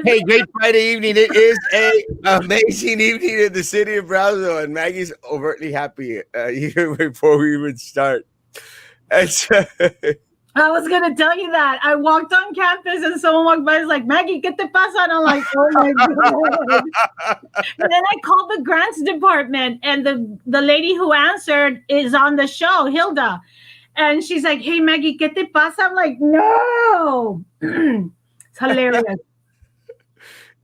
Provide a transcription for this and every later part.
Hey, great Friday evening. It is a amazing evening in the city of Brownsville, and Maggie's overtly happy here before we even start. And so, I was gonna tell you that. I walked on campus and someone walked by and was like, Maggie, ¿qué te pasa? And I'm like, oh my God. And then I called the grants department and the lady who answered is on the show, Hilda. And she's like, hey Maggie, ¿qué te pasa? I'm like, no. It's hilarious.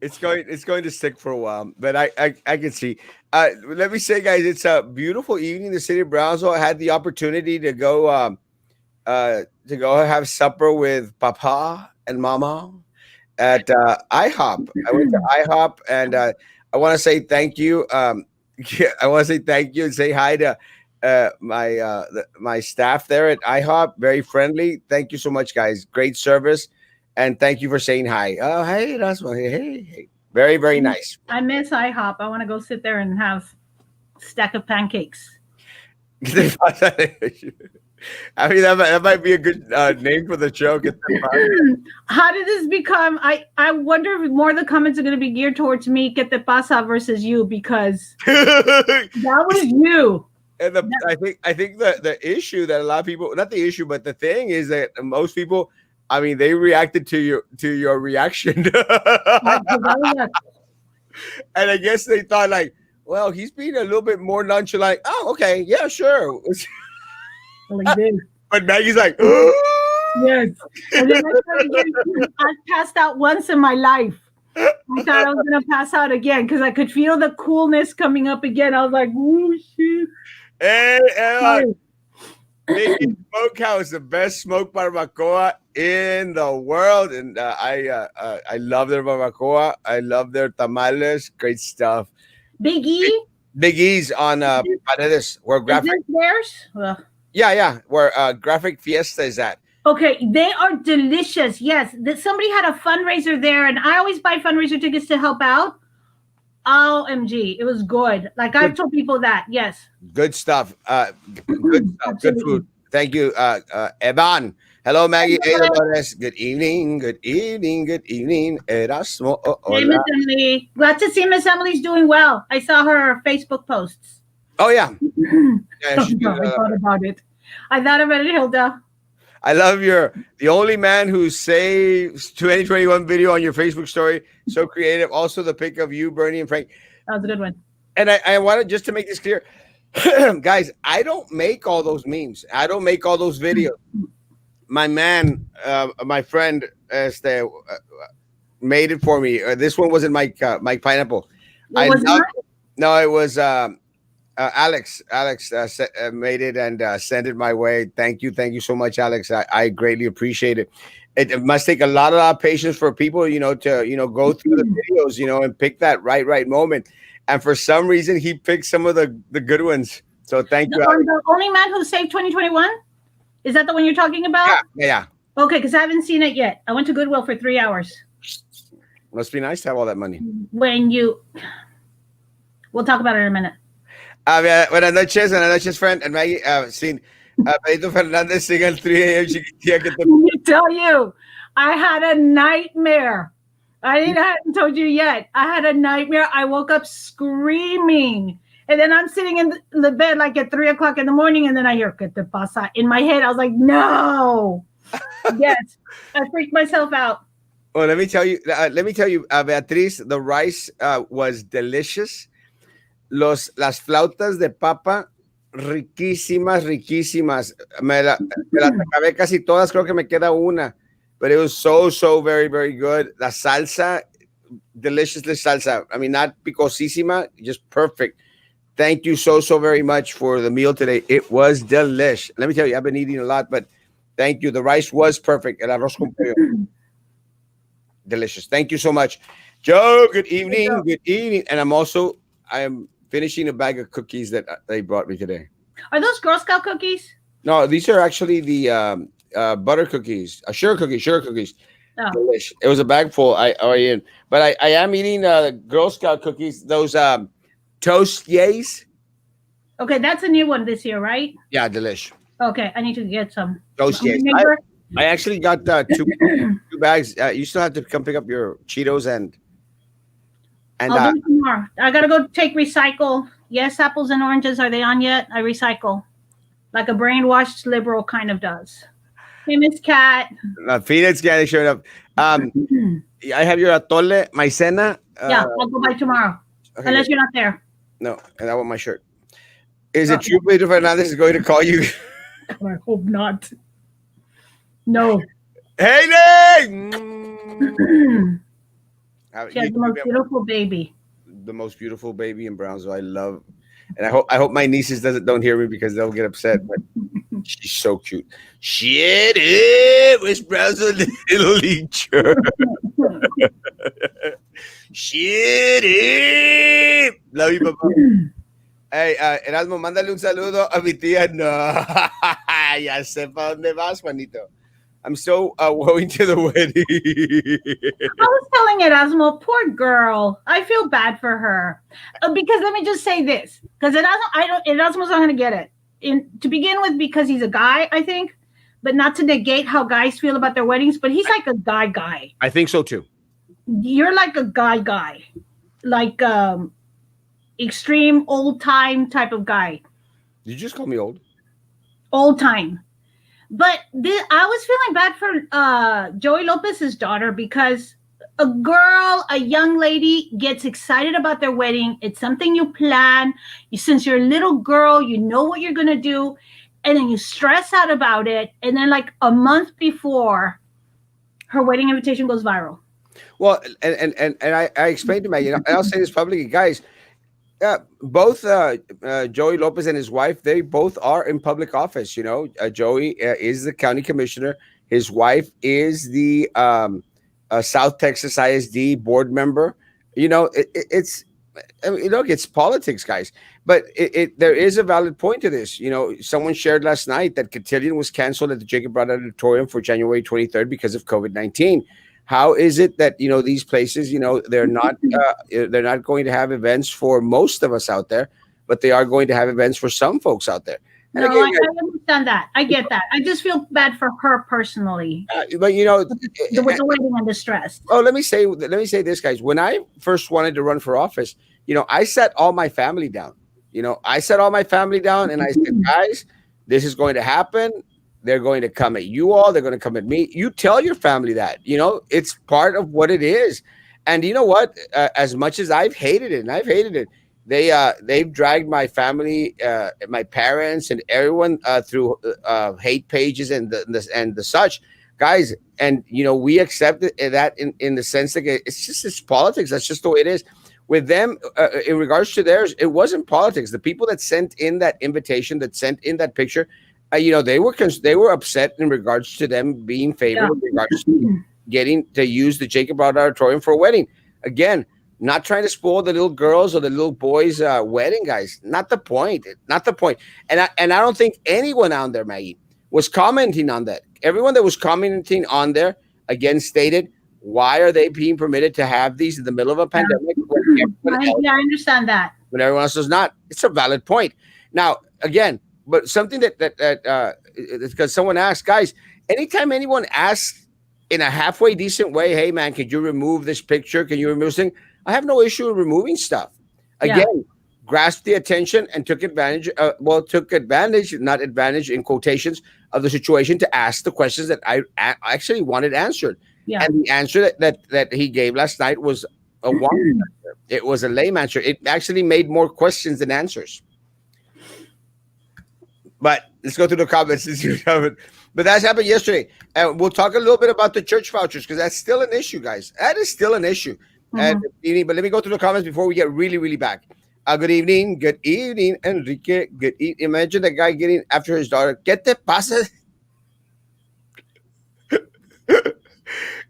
it's going to stick for a while, but I can see. Let me say, guys, it's a beautiful evening in the city of Brownsville. I had the opportunity to go have supper with Papa and Mama at IHOP. I went to IHOP, and I want to say thank you. I want to say thank you and say hi to my staff there at IHOP. Very friendly. Thank you so much, guys. Great service, and thank you for saying hi. Oh, hey, that's one. Hey. Very, very nice. I miss IHOP. I want to go sit there and have a stack of pancakes. I mean, that might be a good name for the show. How did this become? I wonder if more of the comments are going to be geared towards me, ¿Qué te pasa versus you, because that was you. And I think the issue that a lot of people, not the issue, but the thing is that most people, I mean, they reacted to your reaction. And I guess they thought like, well, he's being a little bit more nonchalant. Oh, okay, yeah, sure. But Maggie's like, yes. And then I passed out once in my life. I thought I was gonna pass out again because I could feel the coolness coming up again. I was like, oh shit. Hey, Mickey Smokehouse, the best smoked barbacoa in the world, and I love their barbacoa. I love their tamales. Great stuff. Big E's on Paredes, where graphic. Is this theirs? Well. Yeah, where Graphic Fiesta is at. Okay, they are delicious. Yes, somebody had a fundraiser there, and I always buy fundraiser tickets to help out. OMG, it was good. Like I've told people that. Yes. Good stuff. Good stuff. Good food. Thank you, Evan. Hello, Maggie. Hello. Good evening. Good evening. Good evening. Erasmo. Hey, Miss Emily. Glad to see Miss Emily's doing well. I saw her Facebook posts. Oh yeah. I thought about it. I thought about it, Hilda. I love the only man who saves 2021 video on your Facebook story. So creative. Also the pic of you, Bernie, and Frank. That was a good one. And I wanted just to make this clear, guys. I don't make all those memes. I don't make all those videos. My man, my friend, made it for me. This one wasn't Mike Pineapple. No, it was. Alex made it and sent it my way. Thank you so much, Alex. I greatly appreciate it. It must take a lot of patience for people, to go through the videos, and pick that right moment. And for some reason, he picked some of the good ones. So thank you, Alex. The only man who saved 2021. Is that the one you're talking about? Yeah. Okay, because I haven't seen it yet. I went to Goodwill for 3 hours. Must be nice to have all that money. We'll talk about it in a minute. Buenas noches, friend. And Maggie, seen Pedro Fernandez sing at 3 a.m. Let me tell you, I had a nightmare. I hadn't told you yet. I had a nightmare. I woke up screaming. And then I'm sitting in the bed like at 3 o'clock in the morning, and then I hear "¿Qué te pasa?" in my head. I was like, no. Yes, I freaked myself out. Well, let me tell you, Beatriz, the rice was delicious. Las flautas de papa, riquísimas. Me las acabé casi todas, creo que me queda una. But it was so very, very good. La salsa, delicious salsa. I mean, not picosísima, just perfect. Thank you so very much for the meal today. It was delish. Let me tell you, I've been eating a lot, but thank you. The rice was perfect. El arroz con pollo. Delicious. Thank you so much. Joe, good evening. Good evening. And I'm finishing a bag of cookies that they brought me today. Are those Girl Scout cookies? No, these are actually the butter cookies, sugar cookies. Oh. Delish. It was a bag full. But I am eating Girl Scout cookies. Those toast yays. Okay, that's a new one this year, right? Yeah, delish. Okay, I need to get some. Toast yays. I actually got two 2 bags. You still have to come pick up your Cheetos and I'll do it tomorrow. I gotta go take recycle. Yes, apples and oranges. Are they on yet? I recycle like a brainwashed liberal kind of does. Hey, Miss Cat. Phoenix Candy showed up. I have your atole maicena. Yeah, I'll go by tomorrow. Okay, Unless good. you're not there. No, and I want my shirt. Is Oh. it true Pedro Fernandez is going to call you? I hope not. No. Hey, Nate! Mm. She has the most beautiful baby. The most beautiful baby in Brownsville. I love, and I hope my nieces don't hear me because they'll get upset. But she's so cute. Shit, West Brownsville Little League Church. Shit, love you, papá. Hey, Erasmo, mándale un saludo a mi tía. No, ya sé para dónde vas, Juanito. I'm so going to the wedding. I was telling Erasmo, poor girl. I feel bad for her because let me just say this: because Erasmo's not going to get it. To begin with, because he's a guy, I think, but not to negate how guys feel about their weddings. But he's like a guy. I think so too. You're like a guy, like extreme old time type of guy. Did you just call me old? Old time. But I was feeling bad for Joey Lopez's daughter because a young lady gets excited about their wedding. It's something you plan. Since you're a little girl, you know what you're going to do. And then you stress out about it. And then like a month before, her wedding invitation goes viral. Well, and I explained to Maggie, and I'll say this publicly, guys. Both Joey Lopez and his wife, they both are in public office. Joey is the county commissioner. His wife is the South Texas ISD board member. It's look, it's politics, guys. But there is a valid point to this. Someone shared last night that Cotillion was canceled at the Jacob Brown Auditorium for January 23rd because of COVID-19. How is it that these places they're not going to have events for most of us out there, but they are going to have events for some folks out there? And no, I understand that. I get that. I just feel bad for her personally. But with the wedding and the stress. Oh, let me say this, guys. When I first wanted to run for office, I sat all my family down. And I said, guys, this is going to happen. They're going to come at you all. They're going to come at me. You tell your family that, it's part of what it is. And you know what? As much as I've hated it, they've dragged my family, my parents, and everyone through hate pages and the such, guys. And we accept that in the sense that it's politics. That's just the way it is. With them, in regards to theirs, it wasn't politics. The people that sent in that invitation, that sent in that picture. They were upset in regards to them being favored in regards to getting to use the Jacob Brown Auditorium for a wedding. Again, not trying to spoil the little girls or the little boys' wedding, guys. Not the point. Not the point. And I don't think anyone on there, Maggie, was commenting on that. Everyone that was commenting on there again stated, why are they being permitted to have these in the middle of a pandemic? I understand that. When everyone else is not. It's a valid point. Now, again. But something that because someone asked, guys, anytime anyone asks in a halfway decent way, hey man, could you remove this picture? Can you remove this thing? I have no issue in removing stuff. Again, grasped the attention and took advantage, not advantage in quotations, of the situation to ask the questions that I actually wanted answered. Yeah. And the answer that he gave last night was a one answer. It was a lame answer. It actually made more questions than answers. But let's go through the comments. But that's happened yesterday. And we'll talk a little bit about the church vouchers because that's still an issue, guys. That is still an issue. But let me go through the comments before we get really, really back. Good evening, Enrique. Imagine the guy getting after his daughter. ¿Qué te pasa?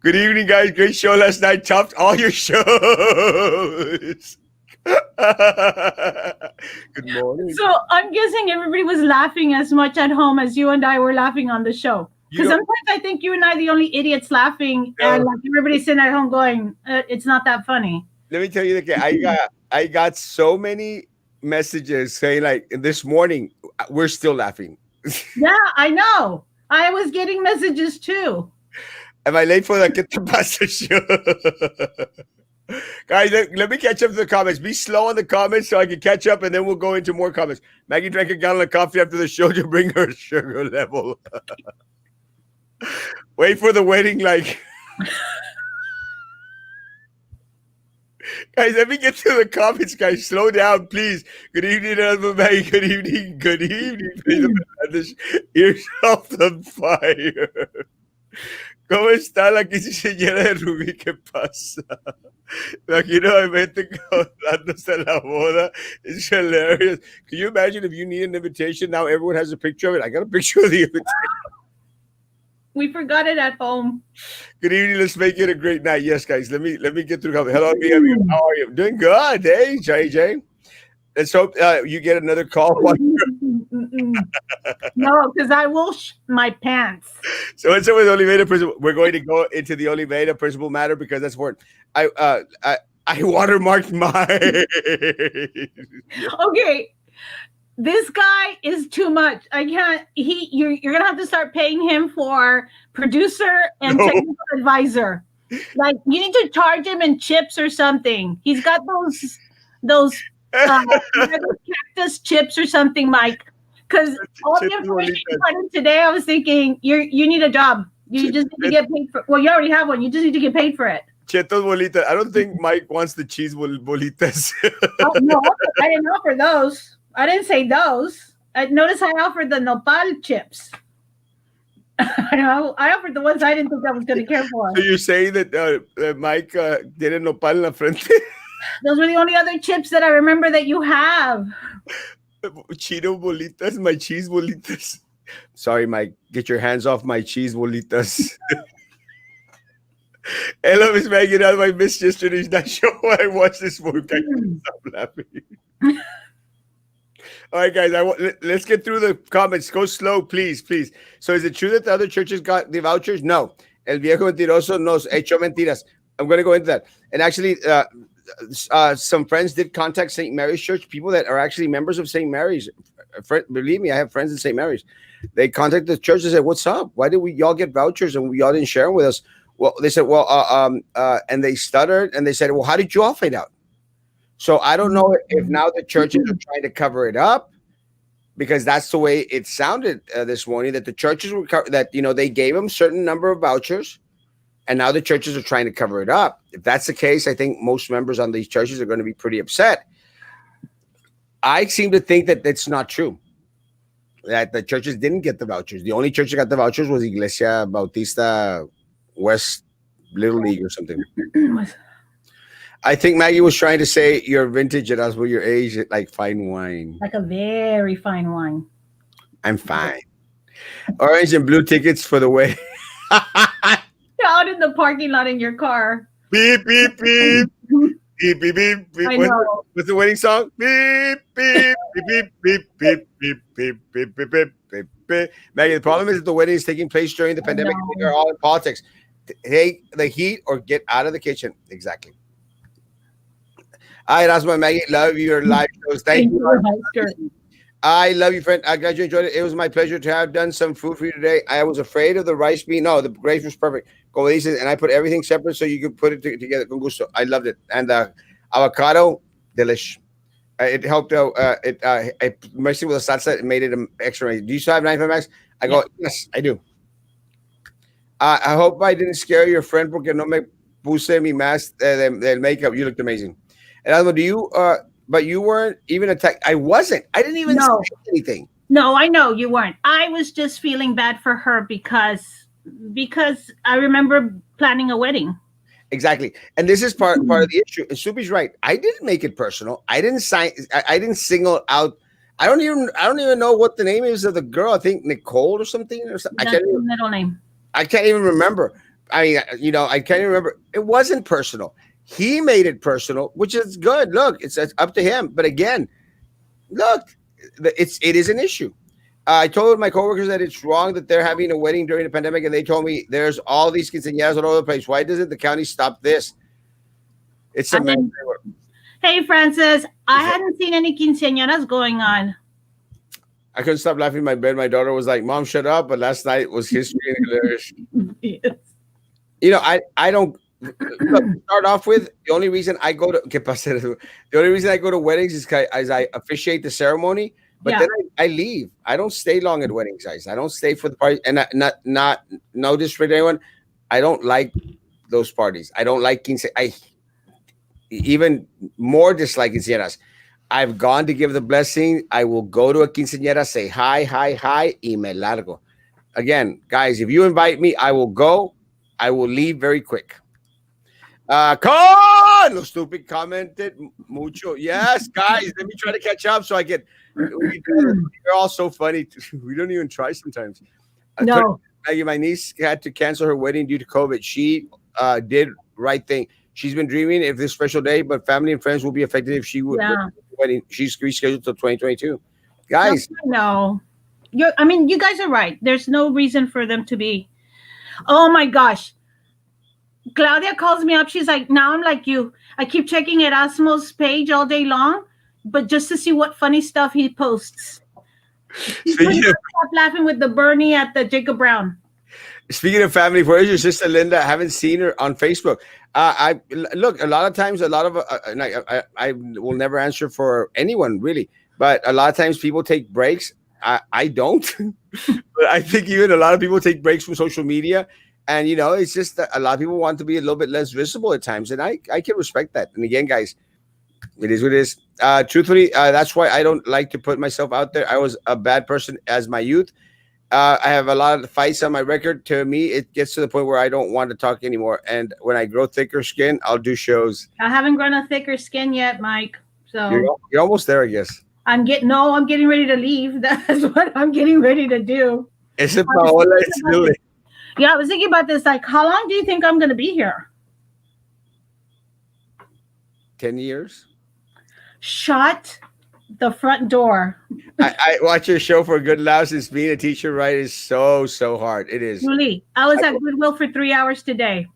Good evening, guys. Great show last night. Topped all your shows. Good morning. So I'm guessing everybody was laughing as much at home as you and I were laughing on the show. Because sometimes I think you and I are the only idiots laughing, and like everybody's sitting at home going, "It's not that funny." Let me tell you, I got so many messages saying like this morning we're still laughing. Yeah, I know. I was getting messages too. Am I late for the Get the Pasta show? Guys, let me catch up to the comments. Be slow on the comments so I can catch up, and then we'll go into more comments. Maggie drank a gallon of coffee after the show to bring her sugar level. Wait for the wedding, like. Guys, let me get to the comments, guys. Slow down, please. Good evening, Erasmo and Maggie. Good evening. Good evening. Ears off the fire. ¿Cómo está la quinceañera de Rubí? ¿Qué pasa? Imagino obviamente dándose la boda. It's hilarious. Can you imagine if you need an invitation? Now everyone has a picture of it. I got a picture of the invitation. We forgot it at home. Good evening. Let's make it a great night. Yes, guys. Let me get through. Hello, how are you? Doing good. Hey, JJ. Let's hope you get another call. No, because I will my pants. So what's up with Oliveira principle? We're going to go into the Oliveira principle matter because that's important. I watermarked mine. Okay. This guy is too much. I can't. You're gonna have to start paying him for producer and technical advisor. Like you need to charge him in chips or something. He's got those cactus chips or something, Mike. Because all the information you put in today, I was thinking you need a job. You just need to get paid for. Well, you already have one. You just need to get paid for it. Chetos bolitas. I don't think Mike wants the cheese bolitas. No, I didn't offer those. I didn't say those. Notice I offered the nopal chips. I offered the ones I didn't think I was going to care for. So you're saying that Mike didn't nopal en la frente? Those were the only other chips that I remember that you have. Cheeto bolitas, my cheese bolitas. Sorry, Mike. Get your hands off my cheese bolitas. Hello, Miss Maggie. I missed yesterday's night show. I watched this movie. I couldn't stop laughing. All right, guys. Let's get through the comments. Go slow, please, please. So, is it true that the other churches got the vouchers? No. El viejo mentiroso nos echó mentiras. I'm going to go into that. And actually, some friends did contact St. Mary's Church. People that are actually members of St. Mary's. Believe me, I have friends in St. Mary's. They contacted the church and said, "What's up? Why did y'all get vouchers and y'all didn't share them with us?" Well, they said, and they stuttered and they said, "Well, how did you all find out?" So I don't know if now the churches are trying to cover it up, because that's the way it sounded this morning, that the churches were they gave them a certain number of vouchers, and now the churches are trying to cover it up. If that's the case, I think most members on these churches are going to be pretty upset. I seem to think that that's not true, that the churches didn't get the vouchers. The only church that got the vouchers was Iglesia Bautista West Little League or something. I think Maggie was trying to say you're vintage and us with your age, like fine wine. Like a very fine wine. I'm fine. Orange and blue tickets for the way. Out in the parking lot in your car. Beep, beep, beep. Beep, beep, beep, beep. What's the wedding song? Beep, beep, beep, beep, beep, beep, beep, beep, beep, beep, beep, beep. Maggie, the problem is that the wedding is taking place during the pandemic. They're all in politics. Take the heat or get out of the kitchen. Exactly. Hi, Erasmo and Maggie. Love your live shows. Thank you. I love you, friend. I'm glad you enjoyed it. It was my pleasure to have done some food for you today. I was afraid of the rice bean. No, the rice was perfect. Como dices, and I put everything separate so you could put it together con gusto. I loved it. And the avocado, delish. It helped out. I mixed it with a salsa. It made it extra. Do you still have 95 Max? I go, yes, I do. I hope I didn't scare your friend porque no me puse mi mask del makeup. You looked amazing. And Alma, but you weren't even attacked. I wasn't. I didn't even say anything. No, I know you weren't. I was just feeling bad for her because I remember planning a wedding. Exactly. And this is part of the issue. And Subi's right. I didn't make it personal. I didn't single out. I don't even know what the name is of the girl. I think Nicole or something. That's the middle name. I can't even remember. I mean, I can't even remember. It wasn't personal. He made it personal, which is good. Look, it's up to him. But again, look, it is an issue. I told my coworkers that it's wrong that they're having a wedding during the pandemic, and they told me there's all these quinceañeras all over the place. Why doesn't the county stop this? It's a Hey, Francis, I hadn't seen any quinceañeras going on. I couldn't stop laughing in my bed. My daughter was like, "Mom, shut up!" But last night was history and hilarious. Yes. I don't look, to start off with, the only reason I go to ¿Qué pasa? The only reason I go to weddings is as I officiate the ceremony, but Yeah. then I leave. I don't stay long at weddings, guys. I don't stay for the party, and not no disrespect to anyone. I don't like those parties. I don't like quince. I even more dislike quinceañeras. I've gone to give the blessing. I will go to a quinceañera, say hi, hi, hi, y me largo. Again, guys, if you invite me, I will go. I will leave very quick. Con, lo stupid commented mucho. Yes, guys, let me try to catch up so I can. You're all so funny. We don't even try sometimes. No. My niece had to cancel her wedding due to COVID. She did right thing. She's been dreaming of this special day, but family and friends will be affected if she would Yeah. wedding. She's rescheduled till 2022. Guys, No. I mean, you guys are right. There's no reason for them to be. Oh my gosh. Claudia calls me up. She's like, now I'm like you. I keep checking Erasmo's page all day long, but just to see what funny stuff he posts. Stop laughing with the Bernie at the Jacob Brown. Speaking of family, where's your sister Linda? I haven't seen her on Facebook. I look a lot of times. A lot of and I will never answer for anyone really, but a lot of times people take breaks. I don't, but I think even a lot of people take breaks from social media, and it's just that a lot of people want to be a little bit less visible at times, and I can respect that. And again, guys, it is what it is. Truthfully, that's why I don't like to put myself out there. I was a bad person as my youth. I have a lot of fights on my record. To me, it gets to the point where I don't want to talk anymore. And when I grow thicker skin, I'll do shows. I haven't grown a thicker skin yet, Mike. So you're almost there, I guess. I'm getting ready to leave. That's what I'm getting ready to do. Is it Paola? It's Lily. Yeah, I was thinking about this. Like, how long do you think I'm going to be here? 10 years. Shut the front door. I watch your show for a good laugh. Since being a teacher, right, is so hard. It is. Julie, I was at Goodwill for 3 hours today.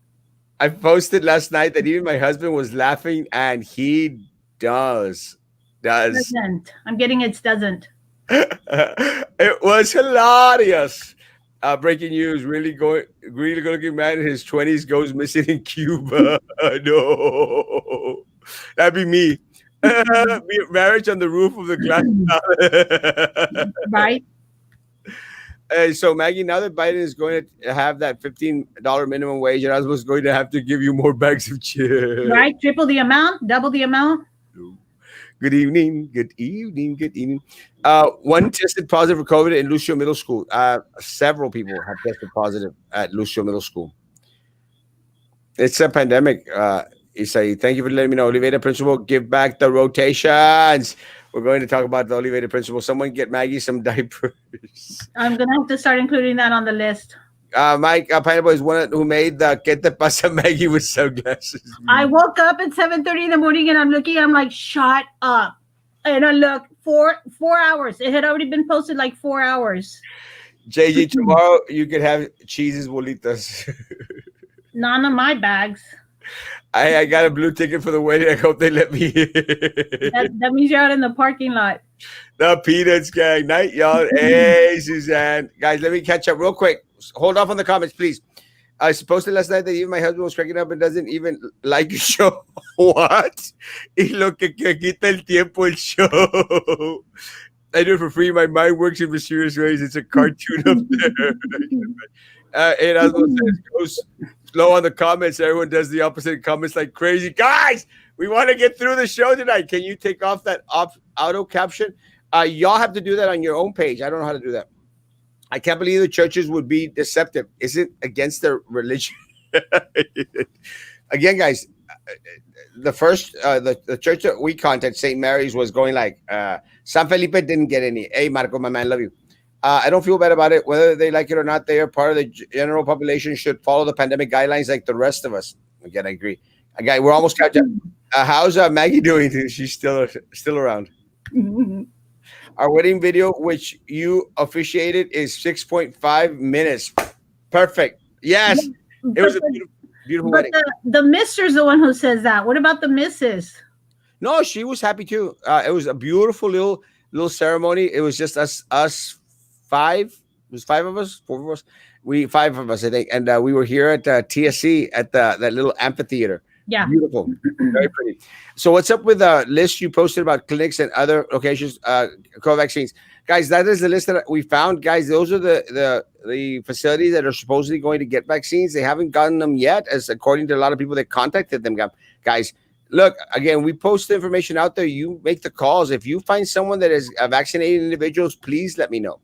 I posted last night that even my husband was laughing, and he does. Doesn't. I'm getting it doesn't. It was hilarious. Breaking news: really good-looking man in his 20s goes missing in Cuba. No, that'd be me. Marriage on the roof of the glass. Right. So Maggie, now that Biden is going to have that $15 minimum wage, and I was going to have to give you more bags of chips. Right, triple the amount, double the amount. Good evening. Good evening. Good evening. One tested positive for COVID in Lucio Middle School. Several people have tested positive at Lucio Middle School. It's a pandemic. Isai, thank you for letting me know. Oliveira Principal, give back the rotations. We're going to talk about the Oliveira Principal. Someone get Maggie some diapers. I'm going to have to start including that on the list. Mike Pineapple is one who made the ¿Qué te pasa, Maggie with sunglasses? I woke up at 7:30 in the morning and I'm looking. I'm like, shut up. And I look, 4 hours. It had already been posted like 4 hours. JJ, tomorrow you could have cheeses bolitas. None of my bags. I got a blue ticket for the wedding. I hope they let me in. That means you're out in the parking lot. The Peanuts gang. Night, y'all. Hey, Suzanne. Guys, let me catch up real quick. Hold off on the comments, please. I posted last night that even my husband was cracking up and doesn't even like your show. What? Y lo que quita el tiempo el show. I do it for free. My mind works in mysterious ways. It's a cartoon up there. Erasmo says, goes slow on the comments. Everyone does the opposite comments like crazy. Guys, we want to get through the show tonight. Can you take off that auto caption? Y'all have to do that on your own page. I don't know how to do that. I can't believe the churches would be deceptive. Is it against their religion? Again, guys, the first the church that we contacted, St. Mary's, was going like San Felipe didn't get any. Hey, Marco, my man, love you. I don't feel bad about it. Whether they like it or not, they are part of the general population. Should follow the pandemic guidelines like the rest of us. Again, I agree. Again, we're almost catching up. How's Maggie doing? She's still around. Our wedding video, which you officiated, is 6.5 minutes. Perfect. Yes. It was a beautiful wedding. The mister's the one who says that. What about the missus? No, she was happy too. It was a beautiful little ceremony. It was just us five. It was 5 of us, 4 of us. We five of us, I think, and we were here at TSC at that little amphitheater. Yeah. Beautiful, very pretty. So, what's up with the list you posted about clinics and other locations, COVID vaccines, guys? That is the list that we found, guys. Those are the facilities that are supposedly going to get vaccines. They haven't gotten them yet, as according to a lot of people that contacted them, guys. Look, again, we post the information out there. You make the calls. If you find someone that is vaccinated individuals, please let me know.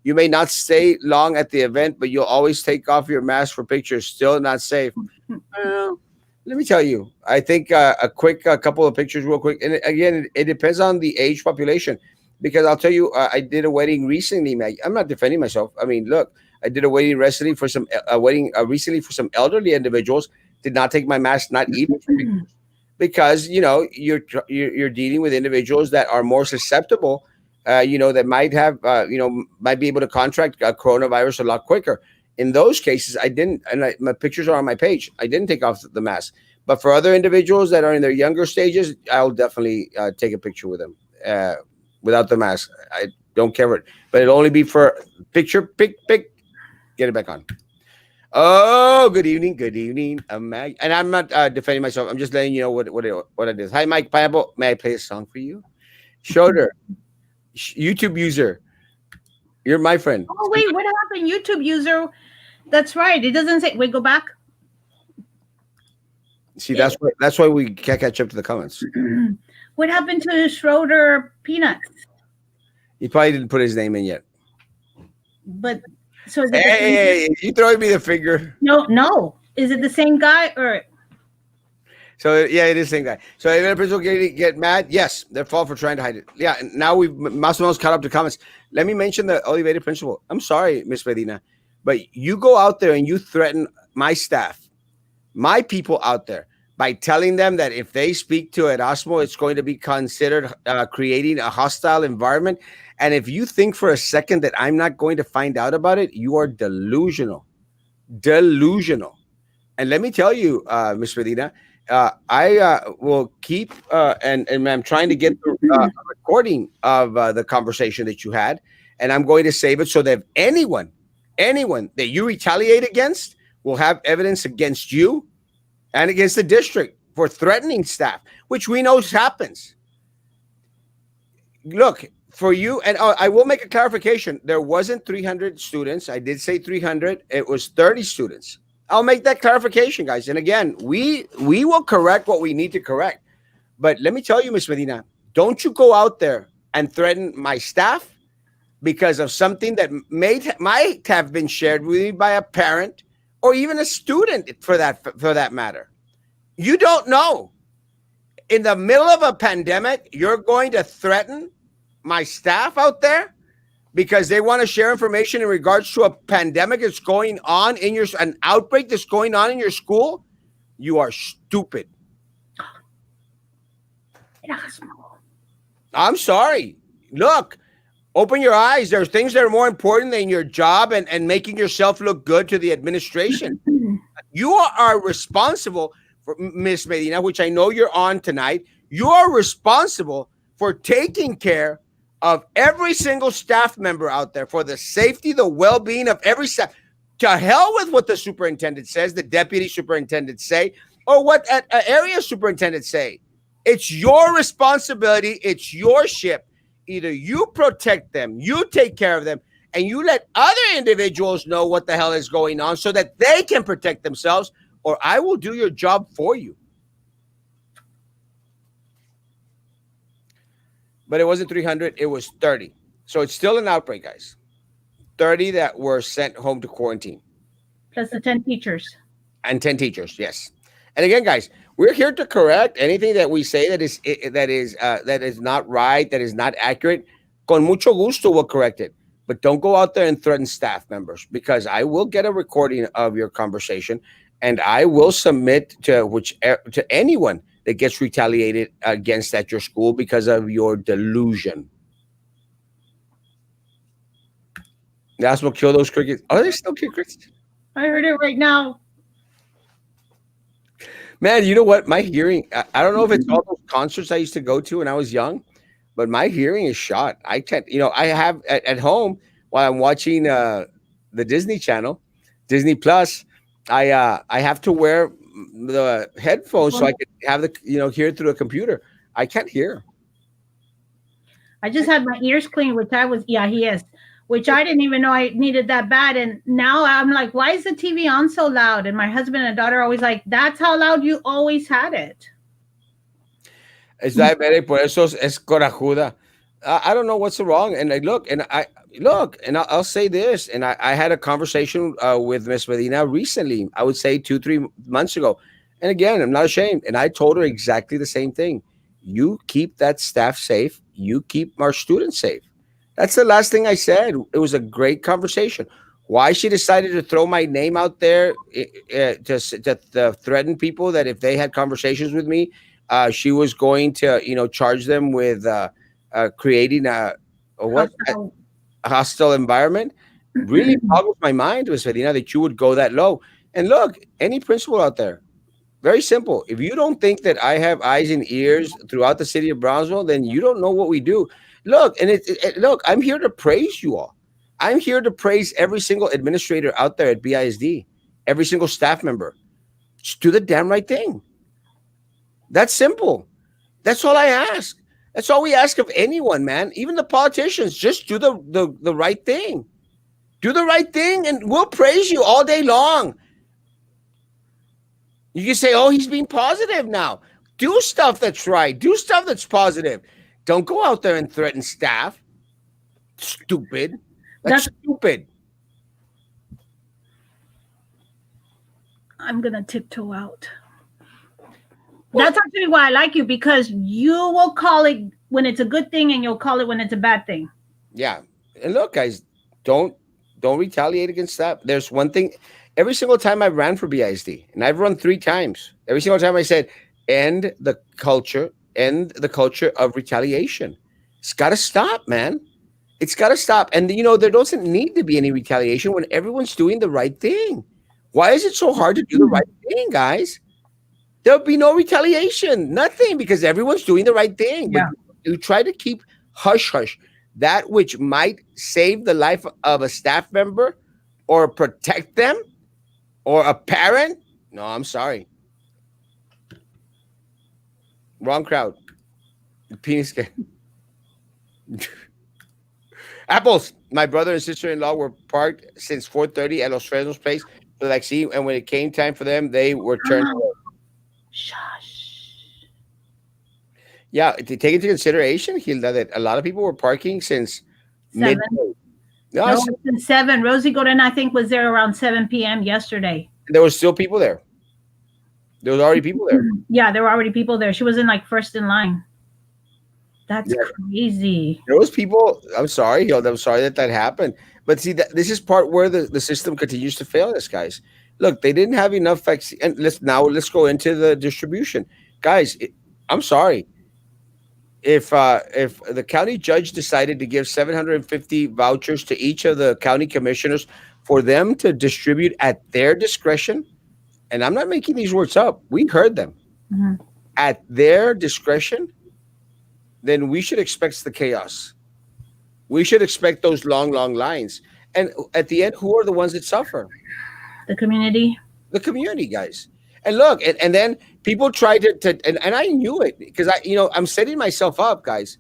You may not stay long at the event, but you'll always take off your mask for pictures. Still not safe. Well, let me tell you, I think a quick couple of pictures, real quick. And again, it depends on the age population, because I'll tell you, I did a wedding recently, Meg. I'm not defending myself. I mean, look, I did a wedding recently for some recently for some elderly individuals. Did not take my mask, not even for pictures, because you're dealing with individuals that are more susceptible, that might have might be able to contract coronavirus a lot quicker. In those cases, I didn't, and my pictures are on my page. I didn't take off the mask, but for other individuals that are in their younger stages, I'll definitely take a picture with them without the mask. I don't care what, but it'll only be for picture, pick, get it back on. Oh, good evening, Mag. And I'm not defending myself. I'm just letting you know what it is. Hi, Mike Pineapple. May I play a song for you? Schroeder, YouTube user, you're my friend. Oh wait, what happened? YouTube user. That's right. It doesn't say. Wait, go back. See, that's why we can't catch up to the comments. What happened to Schroeder Peanuts? He probably didn't put his name in yet. But so is it Hey, you throwing me the finger? No. Is it the same guy or? So yeah, it is the same guy. So if a principal get mad, yes, they're fault for trying to hide it. Yeah, and now we've Massimo's caught up to comments. Let me mention the elevated principal. I'm sorry, Miss Medina, but you go out there and you threaten my staff, my people out there, by telling them that if they speak to Erasmo, it's going to be considered creating a hostile environment. And if you think for a second that I'm not going to find out about it, you are delusional. Delusional. And let me tell you, Miss Medina, I will keep, and I'm trying to get the recording of the conversation that you had, and I'm going to save it so that if anyone that you retaliate against will have evidence against you and against the district for threatening staff, which we know happens. Look, for you, and I will make a clarification. There wasn't 300 students. I did say 300. It was 30 students. I'll make that clarification, guys. And again, we will correct what we need to correct. But let me tell you, Miss Medina, don't you go out there and threaten my staff because of something that might have been shared with me by a parent or even a student, for that matter. You don't know. In the middle of a pandemic, you're going to threaten my staff out there because they want to share information in regards to a pandemic that's going on in an outbreak that's going on in your school. You are stupid. I'm sorry. Look, open your eyes. There's things that are more important than your job and making yourself look good to the administration. You are responsible for, Miss Medina, which I know you're on tonight. You are responsible for taking care of every single staff member out there, for the safety, the well-being of every staff. To hell with what the superintendent says, the deputy superintendent say, or what area superintendent say. It's your responsibility. It's your ship. Either you protect them, you take care of them, and you let other individuals know what the hell is going on so that they can protect themselves, or I will do your job for you. But it wasn't 300, it was 30. So it's still an outbreak, guys. 30 that were sent home to quarantine. Plus the 10 teachers. And 10 teachers, yes. And again, guys, we're here to correct anything that we say that is not right, that is not accurate. Con mucho gusto, we'll correct it. But don't go out there and threaten staff members, because I will get a recording of your conversation and I will submit to anyone that gets retaliated against at your school because of your delusion. That's what kill those crickets. Are they still crickets? I heard it right now. Man, you know what? My hearing, I don't know if it's all those concerts I used to go to when I was young, but my hearing is shot. I have at home while I'm watching the Disney Channel, Disney Plus. I have to wear the headphones so I can have the hear through a computer. I can't hear. I just had my ears cleaned, which I was, yeah, he is, which I didn't even know I needed that bad. And now I'm like, why is the TV on so loud? And my husband and daughter are always like, that's how loud you always had it. Es diabetic, por eso es corajuda. I don't know what's wrong. And I look, and I'll say this. And I had a conversation with Miss Medina recently. I would say 2-3 months ago. And again, I'm not ashamed. And I told her exactly the same thing. You keep that staff safe. You keep our students safe. That's the last thing I said. It was a great conversation. Why she decided to throw my name out there to threaten people that if they had conversations with me, she was going to, charge them with creating a what Hostile. a hostile environment. Really boggles my mind, was Medina, that you would go that low. And look, any principal out there, very simple. If you don't think that I have eyes and ears throughout the city of Brownsville, then you don't know what we do. Look, and look, I'm here to praise you all. I'm here to praise every single administrator out there at BISD, every single staff member. Just do the damn right thing. That's simple. That's all I ask. That's all we ask of anyone, man. Even the politicians, just do the right thing. Do the right thing, and we'll praise you all day long. You can say, oh, he's being positive now. Do stuff that's right. Do stuff that's positive. Don't go out there and threaten staff. Stupid. That's stupid. I'm going to tiptoe out. That's actually why I like you, because you will call it when it's a good thing and you'll call it when it's a bad thing. Yeah. And look, guys, don't retaliate against that. There's one thing. Every single time I ran for BISD, and I've run 3 times, every single time I said, end the culture of retaliation. It's got to stop, man. It's got to stop. And, there doesn't need to be any retaliation when everyone's doing the right thing. Why is it so hard to do the right thing, guys? There'll be no retaliation, nothing, because everyone's doing the right thing. Yeah. But you try to keep hush that which might save the life of a staff member or protect them or a parent. No, I'm sorry. Wrong crowd. Penis. Apples. My brother and sister-in-law were parked since 4:30 at Los Fresnos Place for the vaccine, and when it came time for them, they were turned away. Shush. Yeah, to take into consideration, Hilda, that a lot of people were parking since 7. midday. No, since 7. Rosie Godin, I think, was there around 7 p.m. yesterday. There were still people there. There was already people there. Yeah, there were already people there. She was in first in line. That's crazy. There was people. I'm sorry, Hilda. I'm sorry that happened. But see, this is part where the system continues to fail us, guys. Look, they didn't have enough vaccine. And let's go into the distribution, guys. I'm sorry. If the county judge decided to give 750 vouchers to each of the county commissioners for them to distribute at their discretion, and I'm not making these words up, we heard them, at their discretion, then we should expect the chaos. We should expect those long lines. And at the end, who are the ones that suffer? The community. The community, guys. And look, and then people tried to and I knew it because I'm setting myself up, guys.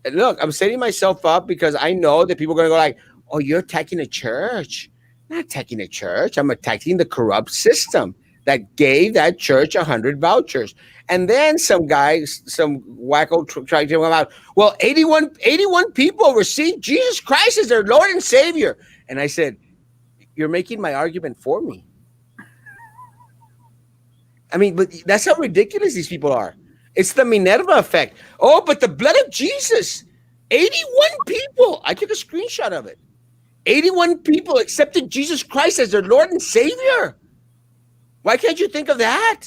And look, I'm setting myself up because I know that people are going to go like, oh, you're attacking a church. I'm not attacking a church. I'm attacking the corrupt system that gave that church 100 vouchers. And then some wacko tried to come out, well, 81 people received Jesus Christ as their Lord and Savior. And I said, you're making my argument for me. I mean, but that's how ridiculous these people are. It's the Minerva effect. Oh, but the blood of Jesus. 81 people. I took a screenshot of it. 81 people accepted Jesus Christ as their Lord and Savior. Why can't you think of that?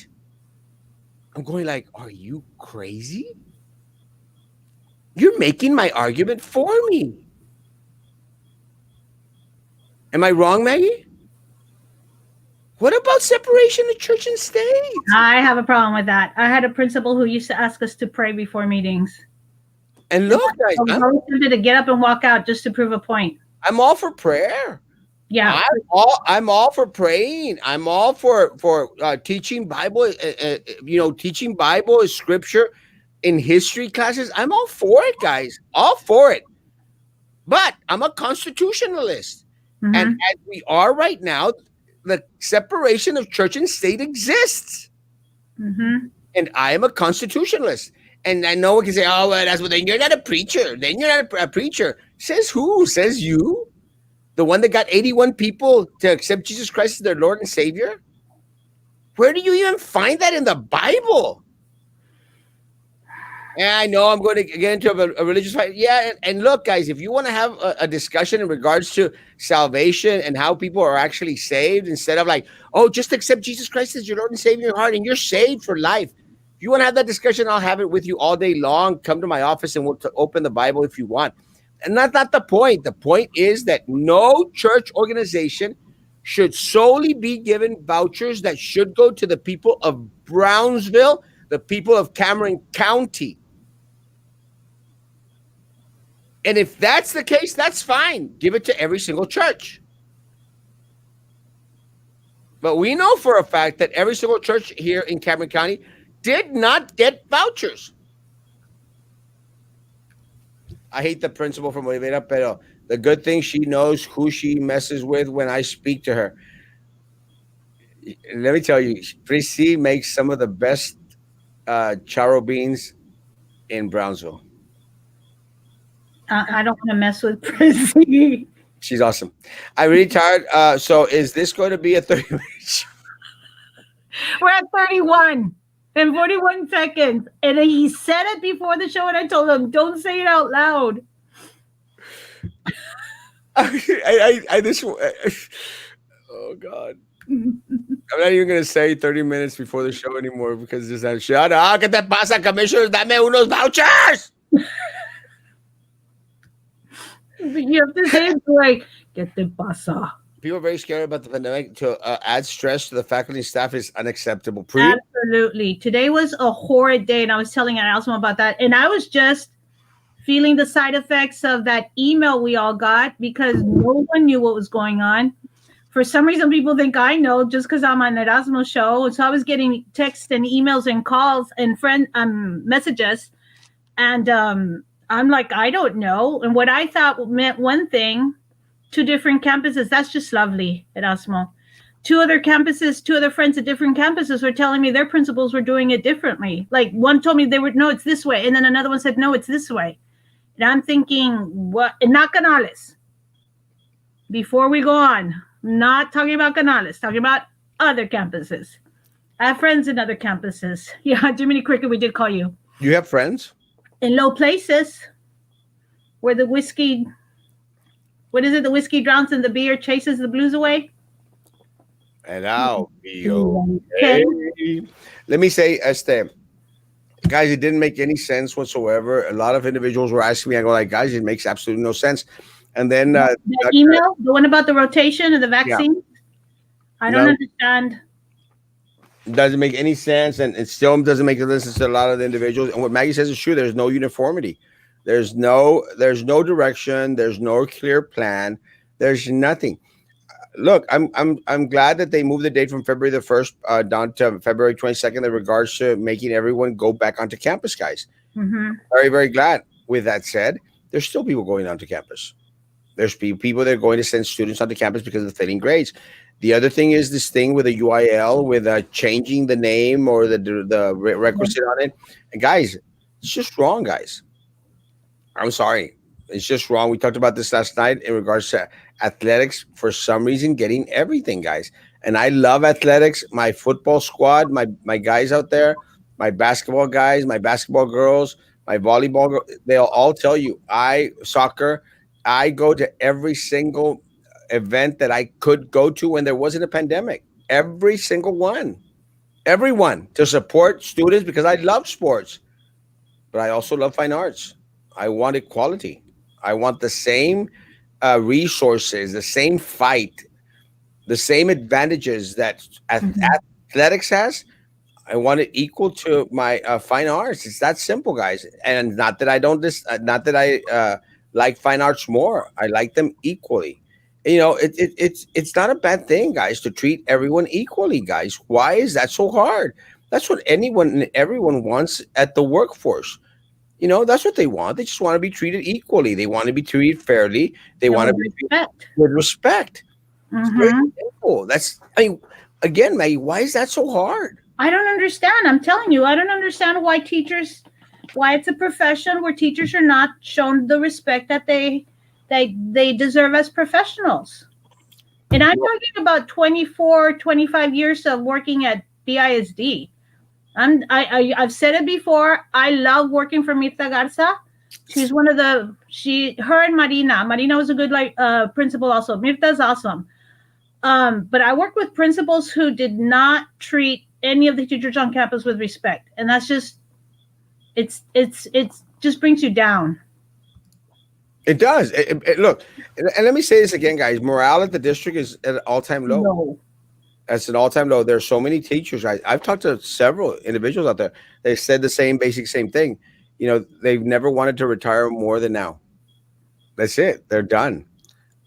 I'm going like, are you crazy? You're making my argument for me. Am I wrong, Maggie? What about separation of church and state? I have a problem with that. I had a principal who used to ask us to pray before meetings. And look, guys, I was tempted to get up and walk out just to prove a point. I'm all for prayer. Yeah. I'm all for praying. I'm all for teaching Bible. Teaching Bible, scripture in history classes. I'm all for it, guys. All for it. But I'm a constitutionalist, and Mm-hmm. as we are right now, the separation of church and state exists, Mm-hmm. and I am a constitutionalist. And I know one can say, "Oh, well, that's what." Then you're not a preacher. Then you're not a preacher. Says who? Says you? The one that got 81 people to accept Jesus Christ as their Lord and Savior? Where do you even find that in the Bible? And I know I'm going to get into a religious fight. Yeah, and look, guys, if you want to have a discussion in regards to salvation and how people are actually saved, instead of like, oh, just accept Jesus Christ as your Lord and Savior in your heart, and you're saved for life. If you want to have that discussion, I'll have it with you all day long. Come to my office and we'll open the Bible if you want. And that's not the point. The point is that no church organization should solely be given vouchers that should go to the people of Brownsville, the people of Cameron County. And if that's the case, that's fine. Give it to every single church. But we know for a fact that every single church here in Cameron County did not get vouchers. I hate the principal from Oliveira, pero the good thing she knows who she messes with when I speak to her. Let me tell you, Prissy makes some of the best charro beans in Brownsville. I don't want to mess with Prissy. She's awesome. I'm really tired. So is this going to be a 30-minute show? We're at 31 and 41 seconds. And he said it before the show, and I told him, don't say it out loud. I this. Oh God. I'm not even gonna say 30 minutes before the show anymore because there's that shut up. ¿Qué te pasa, commissioner? Dame unos vouchers. You have to say it like, ¿Qué te pasa? People are very scared about the pandemic. To add stress to the faculty and staff is unacceptable. Absolutely. Today was a horrid day, and I was telling Erasmo about that. And I was just feeling the side effects of that email we all got because no one knew what was going on. For some reason, people think I know just because I'm on Erasmo show. So I was getting texts and emails and calls and friend messages, and I'm like, I don't know. And what I thought meant one thing, two different campuses. That's just lovely, Erasmo. Two other campuses, two other friends at different campuses were telling me their principals were doing it differently. Like one told me no, it's this way, and then another one said no, it's this way. And I'm thinking, what? And not Canales. Before we go on. Not talking about Canales, talking about other campuses. I have friends in other campuses. Yeah, Jiminy Cricket, we did call you. You have friends? In low places where the whiskey, what is it? The whiskey drowns and the beer chases the blues away. And I'll be okay. Let me say, guys, it didn't make any sense whatsoever. A lot of individuals were asking me, I go like, guys, it makes absolutely no sense. And then that email, the one about the rotation of the vaccine, yeah. I don't understand. Doesn't make any sense, and it still doesn't make sense to a lot of the individuals. And what Maggie says is true. There's no uniformity. There's no direction. There's no clear plan. There's nothing. Look, I'm glad that they moved the date from February the 1st down to February 22nd in regards to making everyone go back onto campus, guys. Mm-hmm. Very, very glad. With that said, there's still people going onto campus. There's people that are going to send students onto campus because of the failing grades. The other thing is this thing with the UIL, with changing the name or the requisite on it. And guys, it's just wrong, guys. I'm sorry. It's just wrong. We talked about this last night in regards to athletics, for some reason, getting everything, guys. And I love athletics. My football squad, my guys out there, my basketball guys, my basketball girls, my volleyball girls, they'll all tell you, soccer, I go to every single event that I could go to when there wasn't a pandemic. Every single one. Everyone, to support students because I love sports. But I also love fine arts. I want equality. I want the same resources, the same fight, the same advantages that athletics has. I want it equal to my fine arts. It's that simple, guys. And not that I don't like fine arts more. I like them equally. It's not a bad thing, guys, to treat everyone equally, guys. Why is that so hard? That's what anyone and everyone wants at the workforce. That's what they want. They just want to be treated equally. They want to be treated fairly. They And want to with be treated respect. with respect. It's very Hmm. simple. Again, Maggie, why is that so hard? I don't understand. I'm telling you, I don't understand why it's a profession where teachers are not shown the respect that they deserve as professionals. And I'm talking about 24, 25 years of working at BISD. I've said it before. I love working for Mirta Garza. She's one of her and Marina. Marina was a good principal also. Mirta's awesome. But I work with principals who did not treat any of the teachers on campus with respect, and that's just it's just brings you down. It does. Look, and let me say this again, guys. Morale at the district is at an all-time low. No. That's an all-time low. There's so many teachers. I've talked to several individuals out there. They said the same thing. They've never wanted to retire more than now. That's it. They're done.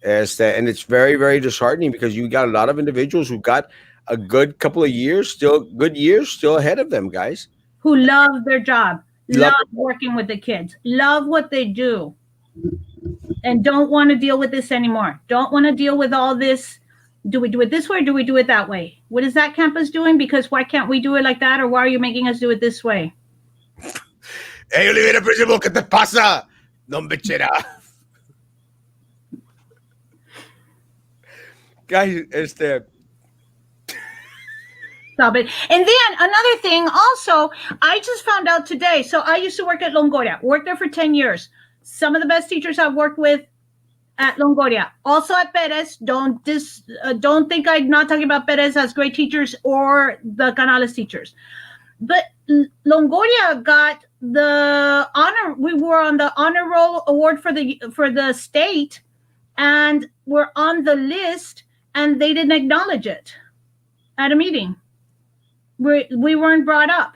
And it's very, very disheartening because you got a lot of individuals who got a good couple of good years still ahead of them, guys. Who love their job, Love love working with the kids, love what they do, and don't want to deal with this anymore. Don't want to deal with all this. Do we do it this way or do we do it that way? What is that campus doing? Because why can't we do it like that? Or why are you making us do it this way? Hey, Olivera, principal, ¿qué te pasa? No, bichera. Guys, Stop it. And then another thing also, I just found out today. So I used to work at Longoria, worked there for 10 years. Some of the best teachers I've worked with at Longoria. Also at Perez. Don't think I'm not talking about Perez as great teachers or the Canales teachers. But Longoria got the honor. We were on the honor roll award for the state, and we're on the list, and they didn't acknowledge it at a meeting. We weren't brought up.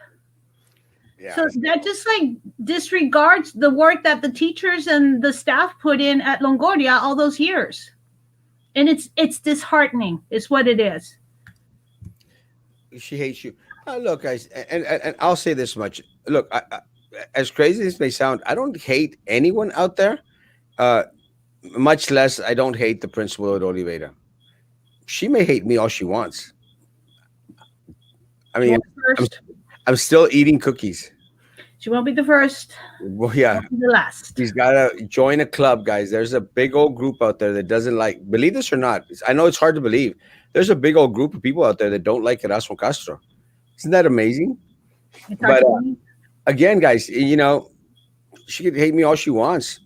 Yeah, so that just disregards the work that the teachers and the staff put in at Longoria all those years. And it's disheartening. It's what it is. She hates you. Look, guys, and I'll say this much. Look, as crazy as it may sound, I don't hate anyone out there. Much less, I don't hate the principal at Oliveira. She may hate me all she wants. I mean, I'm still eating cookies. She won't be the first. Well, yeah. The last. She's got to join a club, guys. There's a big old group out there that doesn't like, believe this or not. I know it's hard to believe. There's a big old group of people out there that don't like Erasmo Castro. Isn't that amazing? But again, guys, she could hate me all she wants.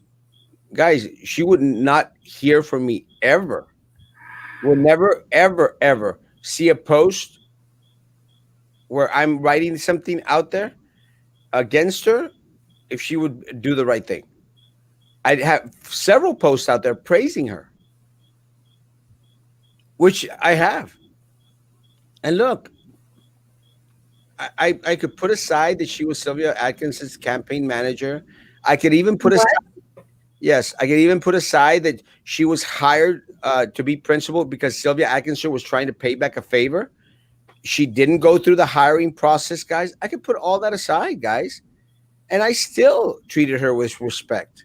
Guys, she would not hear from me ever. Will never, ever, ever see a post where I'm writing something out there against her if she would do the right thing. I'd have several posts out there praising her, which I have. And look, I could put aside that she was Sylvia Atkinson's campaign manager. I could even put aside, yes, I could even put aside that she was hired to be principal because Sylvia Atkinson was trying to pay back a favor. She didn't go through the hiring process, guys. I could put all that aside, guys. And I still treated her with respect.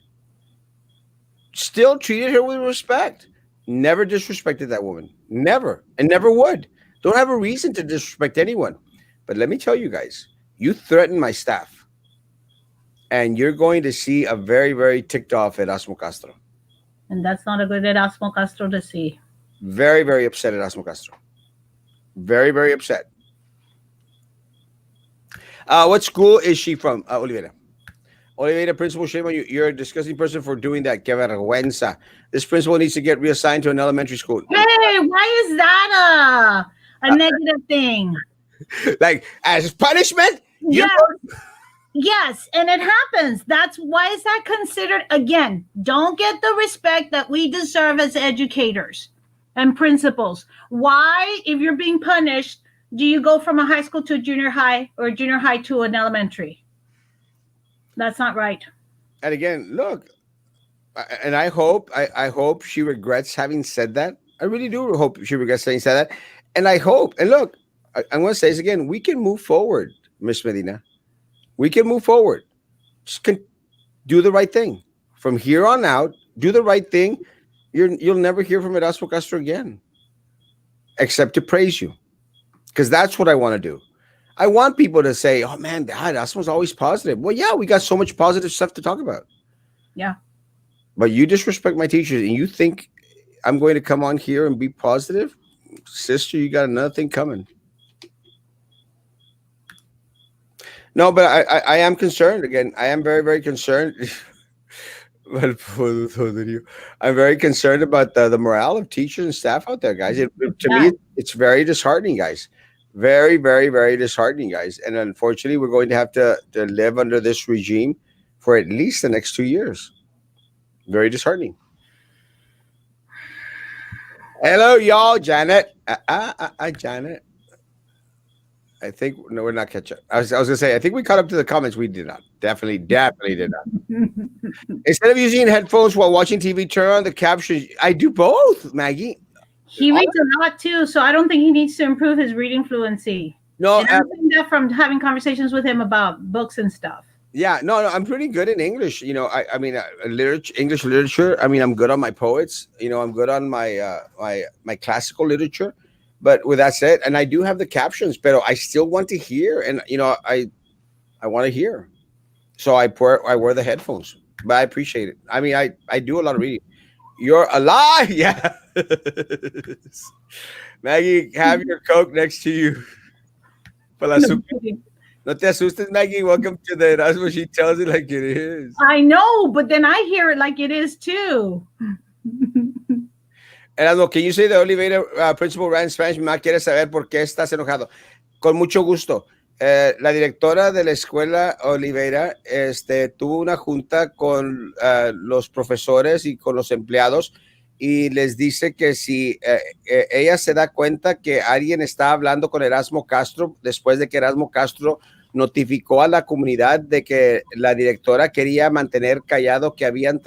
Still treated her with respect. Never disrespected that woman. Never. And never would. Don't have a reason to disrespect anyone. But let me tell you guys, you threaten my staff. And you're going to see a very, very ticked off Erasmo Castro. And that's not a good Erasmo Castro to see. Very, very upset Erasmo Castro. Very, very upset. What school is she from? Oliveira. Oliveira, principal, shame on you. You're a disgusting person for doing that. Que vergüenza. This principal needs to get reassigned to an elementary school. Hey, why is that a negative thing? Like, as punishment? Yes, and it happens. That's why is that considered, again, don't get the respect that we deserve as educators and principals. Why, if you're being punished, do you go from a high school to a junior high or a junior high to an elementary? That's not right. And again, look, and I hope she regrets having said that. I really do hope she regrets having said that. And I hope, and look, I'm going to say this again: we can move forward, Miss Medina. We can move forward. Just do the right thing from here on out. Do the right thing. You'll never hear from Erasmo Castro again, except to praise you, because that's what I want to do. I want people to say, "Oh man, Dad, Erasmo's always positive." Well, yeah, we got so much positive stuff to talk about. Yeah. But you disrespect my teachers, and you think I'm going to come on here and be positive, sister? You got another thing coming. No, but I am concerned again. I am very, very concerned. Well, I'm very concerned about the morale of teachers and staff out there, guys. To Yeah. me, it's very disheartening, guys. Very, very, very disheartening, guys. And unfortunately, we're going to have to live under this regime for at least the next 2 years. Very disheartening. Hello, y'all, Janet. Janet. I think no, we're not catching up. I was gonna say I think we caught up to the comments. We did not. Definitely, definitely did not. Instead of using headphones while watching TV, turn on the captions. I do both, Maggie. He reads a lot too, so I don't think he needs to improve his reading fluency. No, And I'm saying that from having conversations with him about books and stuff. yeah, no, I'm pretty good in English. I mean, literature, English literature. I mean, I'm good on my poets. I'm good on my classical literature. But with that said, and I do have the captions, but I still want to hear, and I want to hear. So I wear the headphones, but I appreciate it. I mean, I do a lot of reading. You're alive, yeah. Maggie, have your Coke next to you. Para No su- kidding. No te asustes, Maggie. Welcome to the Erasmus. She tells it like it is. I know, but then I hear it like it is too. Erasmo, can you say the Oliveira principal ran in Spanish? Mi mamá quiere saber por qué estás enojado. Con mucho gusto. La directora de la escuela Oliveira tuvo una junta con los profesores y con los empleados y les dice que si ella se da cuenta que alguien está hablando con Erasmo Castro después de que Erasmo Castro notificó a la comunidad de que la directora quería mantener callado que habían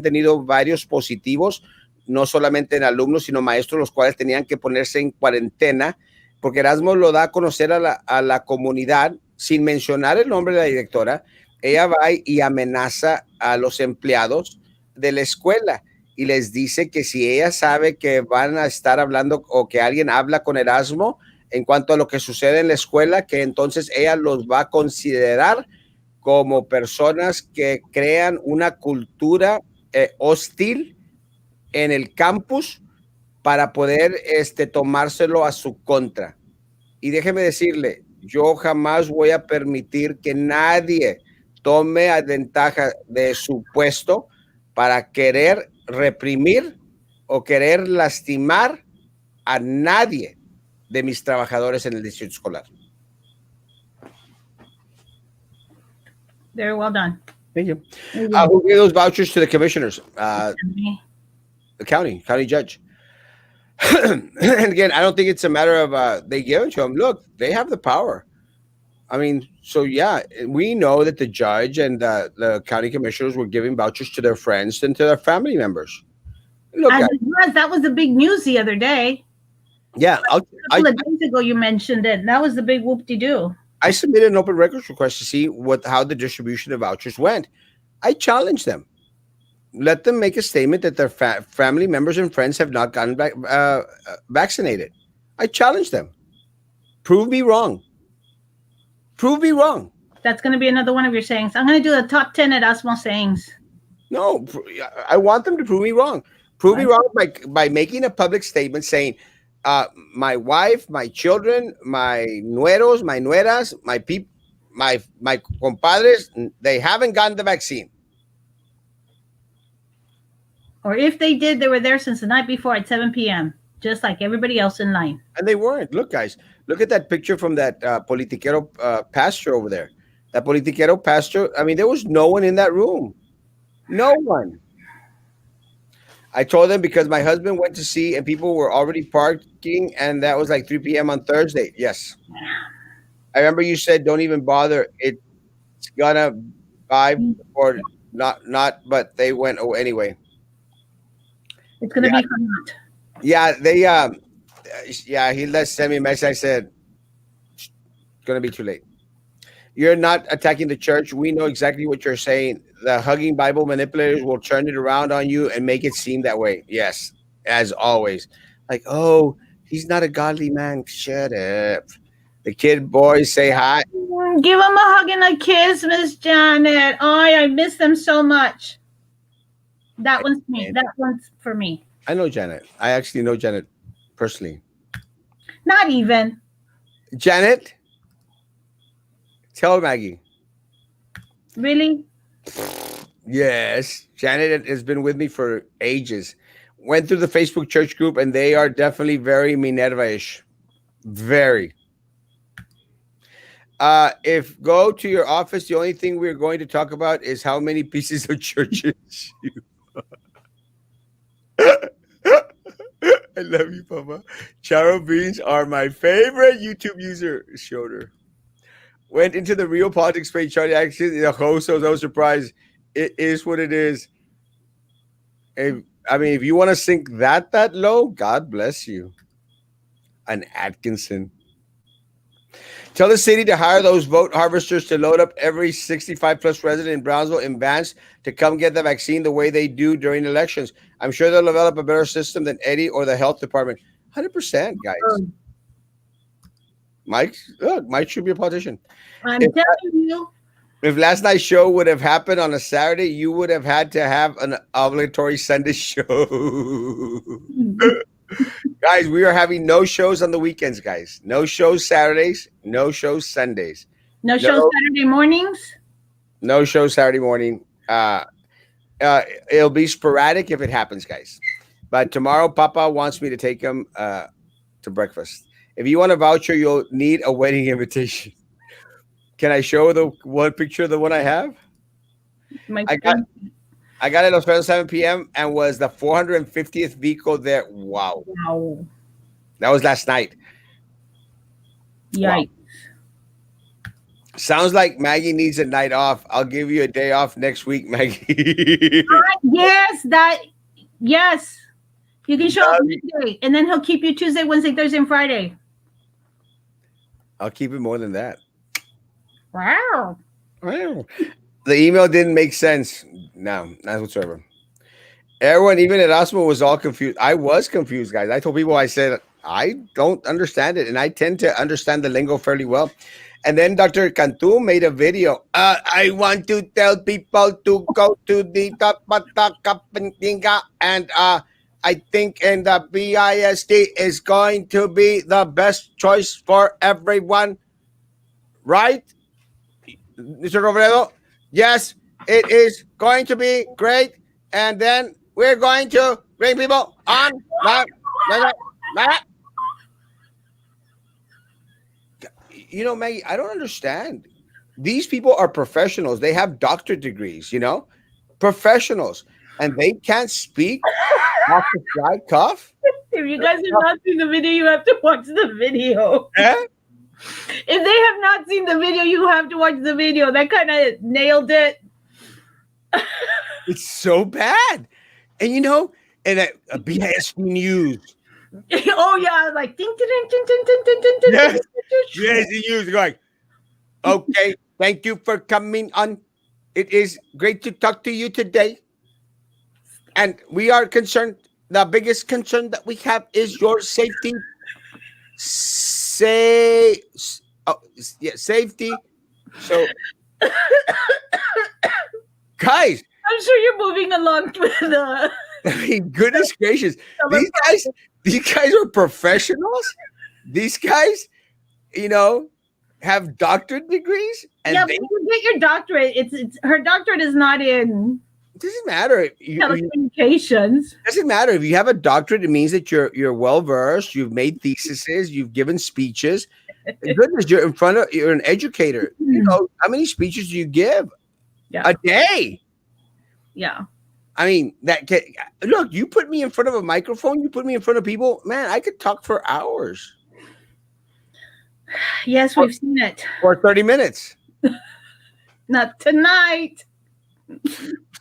tenido varios positivos, no solamente en alumnos, sino maestros, los cuales tenían que ponerse en cuarentena, porque Erasmo lo da a conocer a la comunidad sin mencionar el nombre de la directora. Ella va y amenaza a los empleados de la escuela y les dice que si ella sabe que van a estar hablando o que alguien habla con Erasmo en cuanto a lo que sucede en la escuela, que entonces ella los va a considerar como personas que crean una cultura hostil en el campus para poder tomárselo a su contra. Y déjeme decirle, yo jamás voy a permitir que nadie tome ventaja de su puesto para querer reprimir o querer lastimar a nadie de mis trabajadores en el distrito escolar. Very well done. Thank you. Who gave those vouchers to the commissioners? Me. The county judge. And again, I don't think it's a matter of they give it to them. Look, they have the power. I mean, so yeah, we know that the judge and the county commissioners were giving vouchers to their friends and to their family members. Look, And that was the big news the other day. yeah, A couple of days ago, you mentioned it. That was the big whoop-de-doo. I submitted an open records request to see how the distribution of vouchers went. I challenged them. Let them make a statement that their family members and friends have not gotten vaccinated. I challenge them. Prove me wrong. Prove me wrong. That's going to be another one of your sayings. I'm going to do the top 10 Erasmo sayings. No, I want them to prove me wrong. Prove me wrong by making a public statement saying, my wife, my children, my nueros, my nueras, my compadres, they haven't gotten the vaccine. Or if they did, they were there since the night before at 7 p.m., just like everybody else in line. And they weren't. Look, guys, look at that picture from that politiquero pastor over there. That politiquero pastor, I mean, there was no one in that room. No one. I told them because my husband went to see and people were already parking, and that was like 3 p.m. on Thursday. Yes. I remember you said, don't even bother. It's gonna 5 or not, but they went. Oh, anyway. It's gonna Yeah, be hot. yeah, yeah. He let send me a message. I said, it's gonna be too late. You're not attacking the church. We know exactly what you're saying. The hugging Bible manipulators will turn it around on you and make it seem that way. Yes, as always. Like, oh, he's not a godly man. Shut up. The kid boys say hi. Give him a hug and a kiss, Miss Janet. Oh, I miss them so much. That one's me. That one's for me. I know Janet. I actually know Janet personally. Not even. Janet, tell Maggie. Really? Yes, Janet has been with me for ages. Went through the Facebook church group, and they are definitely very Minerva-ish. Very. If go to your office, the only thing we're going to talk about is how many pieces of churches you. I love you, Papa. Charo beans are my favorite YouTube user. Showed her. Went into the real politics page. Charlie actually the host. So I was surprised. It is what it is. If, I mean, if you want to sink that low, God bless you. An Atkinson. Tell the city to hire those vote harvesters to load up every 65 plus resident in Brownsville in vans to come get the vaccine the way they do during elections. I'm sure they'll develop a better system than Eddie or the health department. 100%, guys. Mike, look, Mike should be a politician. I'm telling you. If last night's show would have happened on a Saturday, you would have had to have an obligatory Sunday show. Guys, we are having no shows on the weekends, guys. No shows Saturdays, no shows Sundays. No shows Saturday mornings? No shows Saturday morning. It'll be sporadic if it happens, guys. But tomorrow, Papa wants me to take him to breakfast. If you want a voucher, you'll need a wedding invitation. Can I show the one picture of the one I have? I got it at 7 p.m. and was the 450th vehicle there. Wow. That was last night. Yikes. Wow. Sounds like Maggie needs a night off. I'll give you a day off next week, Maggie. Yes. You can show up Monday, and then he'll keep you Tuesday, Wednesday, Thursday, and Friday. I'll keep it more than that. Wow. The email didn't make sense. No, not whatsoever. Everyone, even Erasmo, was all confused. I was confused, guys. I told people, I said, I don't understand it. And I tend to understand the lingo fairly well. And then Dr. Cantu made a video. I want to tell people to go to the Tapatakapantinga. And I think in the BISD is going to be the best choice for everyone. Right? Mr. Robredo? Yes, it is going to be great. And then we're going to bring people on. You know, Maggie, I don't understand. These people are professionals. They have doctorate degrees, professionals. And they can't speak off the fly cuff. If you guys have not seen the video, you have to watch the video. If they have not seen the video, you have to watch the video. That kind of nailed it. It's so bad. And and a BISD news. Oh yeah, like ding ding ding ding ding ding ding ding. Yes, BISD news going. Okay, thank you for coming on. It is great to talk to you today. And we are concerned. The biggest concern that we have is your safety. Safety. So, guys, I'm sure you're moving along with the. I mean, goodness gracious, these guys are professionals. These guys, have doctorate degrees. And but you get your doctorate. It's her doctorate is not in. It doesn't matter. Telecommunications. Doesn't matter if you have a doctorate. It means that you're well versed. You've made theses. You've given speeches. Goodness, you're an educator. How many speeches do you give a day? Yeah. I mean, look. You put me in front of a microphone. You put me in front of people. Man, I could talk for hours. Yes, we've seen it. For 30 minutes. Not tonight.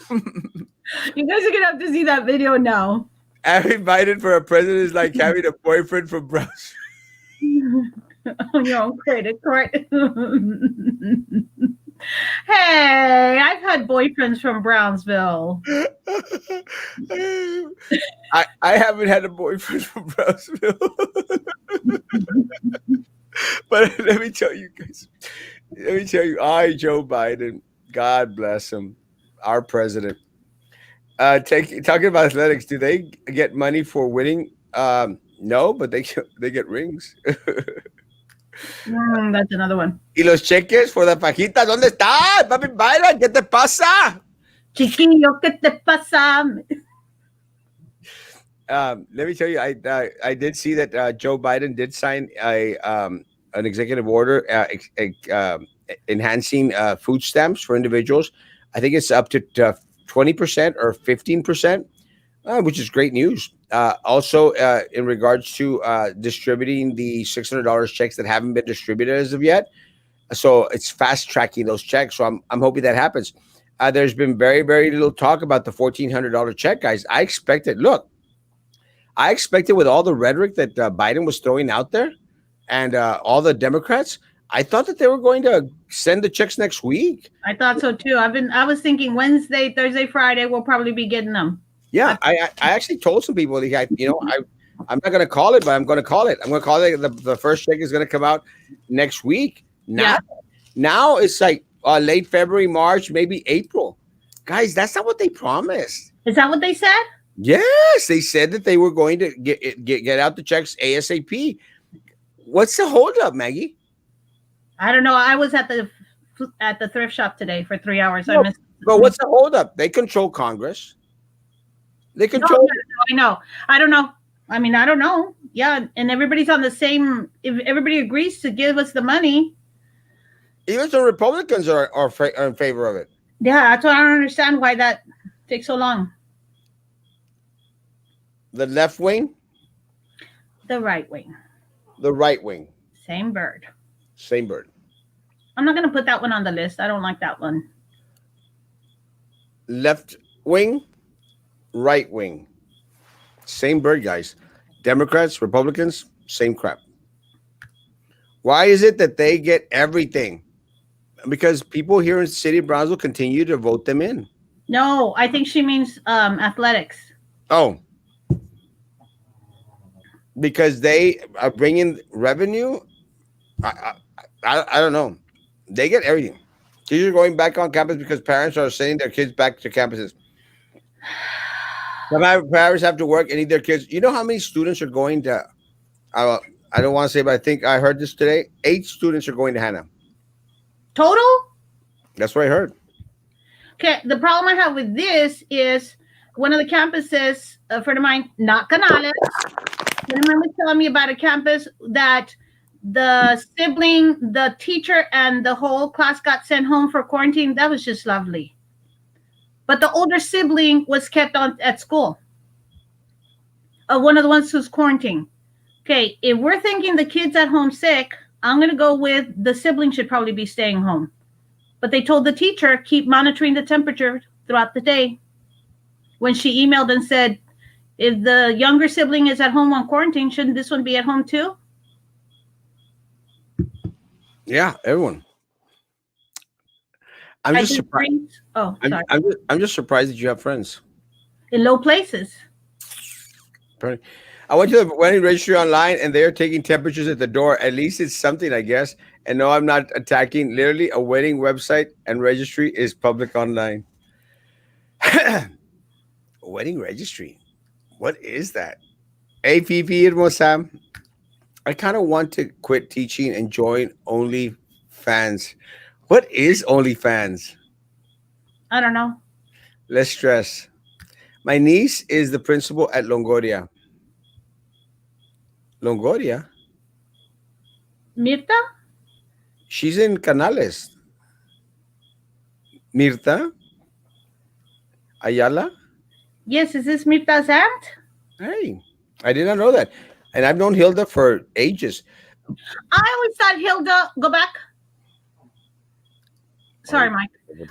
You guys are gonna have to see that video now. Having Biden for a president is like having a boyfriend from Brownsville. On your own credit card. Hey, I've had boyfriends from Brownsville. I haven't had a boyfriend from Brownsville. But let me tell you guys, Joe Biden, God bless him, our president. Talking about athletics, do they get money for winning? No, but they get rings. That's another one. Y los cheques for the fajitas, ¿dónde está? Papi Biden, ¿qué te pasa? Chiquillo, ¿qué te pasa? Let me tell you, I did see that Joe Biden did sign an executive order enhancing food stamps for individuals. I think it's up to 20% or 15%, which is great news. Also, in regards to distributing the $600 checks that haven't been distributed as of yet, so it's fast tracking those checks. So I'm hoping that happens. There's been very, very little talk about the $1,400 check, guys. I expected with all the rhetoric that Biden was throwing out there and all the Democrats, I thought that they were going to send the checks next week. I thought so too. I was thinking Wednesday, Thursday, Friday, we'll probably be getting them. Yeah, I actually told some people, I'm not going to call it, but I'm going to call it. I'm going to call it. The first check is going to come out next week. Now it's like late February, March, maybe April. Guys, that's not what they promised. Is that what they said? Yes, they said that they were going to get out the checks ASAP. What's the holdup, Maggie? I don't know. I was at the thrift shop today for 3 hours. I missed. But what's the holdup? They control Congress. They control. No, I know. I don't know. I mean, I don't know. Yeah, and everybody's on the same. If everybody agrees to give us the money, even some Republicans are in favor of it. Yeah, that's what I don't understand why that takes so long. The left wing, the right wing, the right wing. Same bird. Same bird. I'm not going to put that one on the list. I don't like that one. Left wing, right wing. Same bird, guys. Democrats, Republicans, same crap. Why is it that they get everything? Because people here in the city of Brownsville continue to vote them in. No, I think she means athletics. Oh. Because they are bringing revenue. I don't know. They get everything. Teachers are going back on campus because parents are sending their kids back to campuses. Parents have to work and need their kids. You know how many students are going to? I don't want to say, but I think I heard this today. 8 students are going to Hannah. Total? That's what I heard. Okay. The problem I have with this is one of the campuses, a friend of mine, not Canales, was telling me about a campus that the sibling, the teacher, and the whole class got sent home for quarantine. That was just lovely. But the older sibling was kept on at school. One of the ones who's quarantined. Okay, if we're thinking the kid's at home sick, I'm going to go with the sibling should probably be staying home. But they told the teacher, keep monitoring the temperature throughout the day. When she emailed and said, if the younger sibling is at home on quarantine, shouldn't this one be at home too? Yeah, everyone. I'm just surprised. Oh, sorry. I'm just surprised that you have friends in low places. I went to the wedding registry online, and they're taking temperatures at the door. At least it's something, I guess. And no, I'm not attacking. Literally, a wedding website and registry is public online. A wedding registry. What is that? Hey, Fifi Hermosa. I kind of want to quit teaching and join OnlyFans. What is OnlyFans? I don't know. Less stress. My niece is the principal at Longoria. Longoria? Mirta? She's in Canales. Mirta? Ayala? Yes, is this Mirta's aunt? Hey, I did not know that. And I've known Hilda for ages. I always thought Hilda, go back. Sorry, Mike.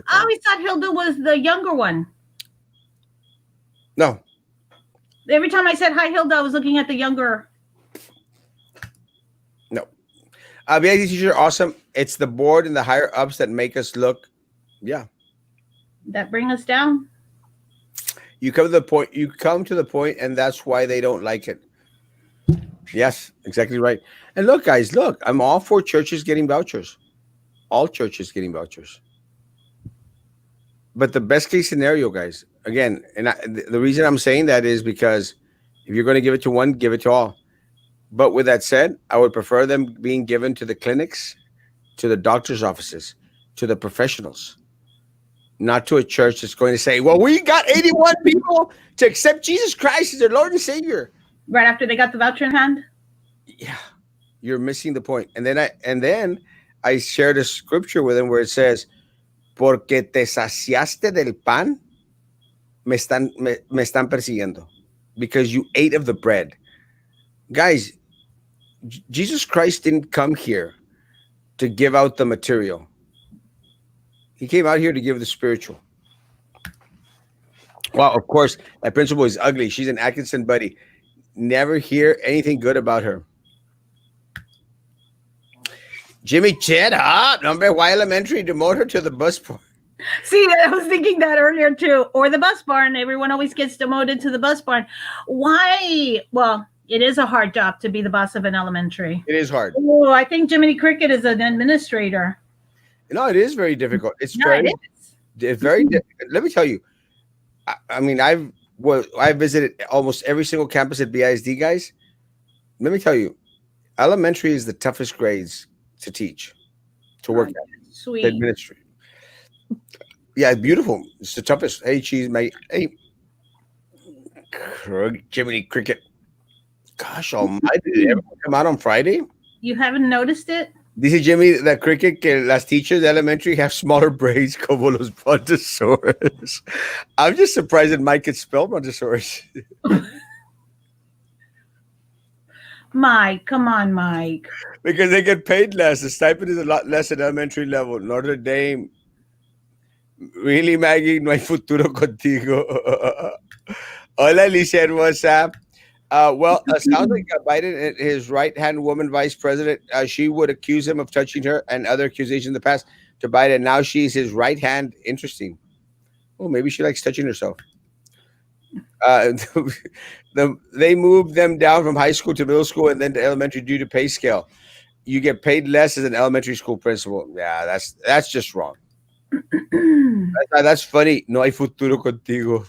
I always thought Hilda was the younger one. No, Every time I said hi, Hilda, I was looking at the younger. no. VIP teacher, awesome. It's the board and the higher ups that make us look. Yeah, That bring us down. you come to the point. You come to the point, and that's why they don't like it. Yes, exactly right. And look, guys, look. I'm all for churches getting vouchers. All churches getting vouchers. But the best case scenario, guys, again, and the reason I'm saying that is because if you're going to give it to one, give it to all. But with that said, I would prefer them being given to the clinics, to the doctor's offices, to the professionals, not to a church that's going to say, well, we got 81 people to accept Jesus Christ as their Lord and Savior. Right after they got the voucher in hand. Yeah, you're missing the point. And then I shared a scripture with him where it says, porque te saciaste del pan, me están persiguiendo. Because you ate of the bread. Guys, Jesus Christ didn't come here to give out the material. He came out here to give the spiritual. Well, of course, my principal is ugly. She's an Atkinson buddy. Never hear anything good about her. Jimmy Chet, huh? Number why elementary demote her to the bus boy. See, I was thinking that earlier too. Or the bus barn. Everyone always gets demoted to the bus barn. Why? Well, it is a hard job to be the boss of an elementary. It is hard. Oh, I think Jiminy Cricket is an administrator. No, it is very difficult. It's Yeah, very, it is. it's very. Let me tell you. I mean, I visited almost every single campus at BISD, guys. Let me tell you, elementary is the toughest grades to teach, to work at, the Sweet. administration. Yeah, it's beautiful. It's the toughest. Hey, cheese, mate. Hey, Jiminy Cricket. Gosh almighty, did everyone come out on Friday? You haven't noticed it? Dice Jimmy, the cricket que las teachers de elementary have smaller braids como los Brontosaurus. I'm just surprised that Mike could spell Brontosaurus. Mike, come on, Mike. Because they get paid less. The stipend is a lot less at elementary level. Notre Dame. Really, Maggie, no hay futuro contigo. Hola, Lisette, what's up? Sounds like Biden, his right-hand woman vice president, she would accuse him of touching her and other accusations in the past to Biden. Now she's his right hand. Interesting. Oh, maybe she likes touching herself. Uh, they moved them down from high school to middle school and then to elementary due to pay scale. You get paid less as an elementary school principal. Yeah, that's just wrong. That's funny. No hay futuro contigo.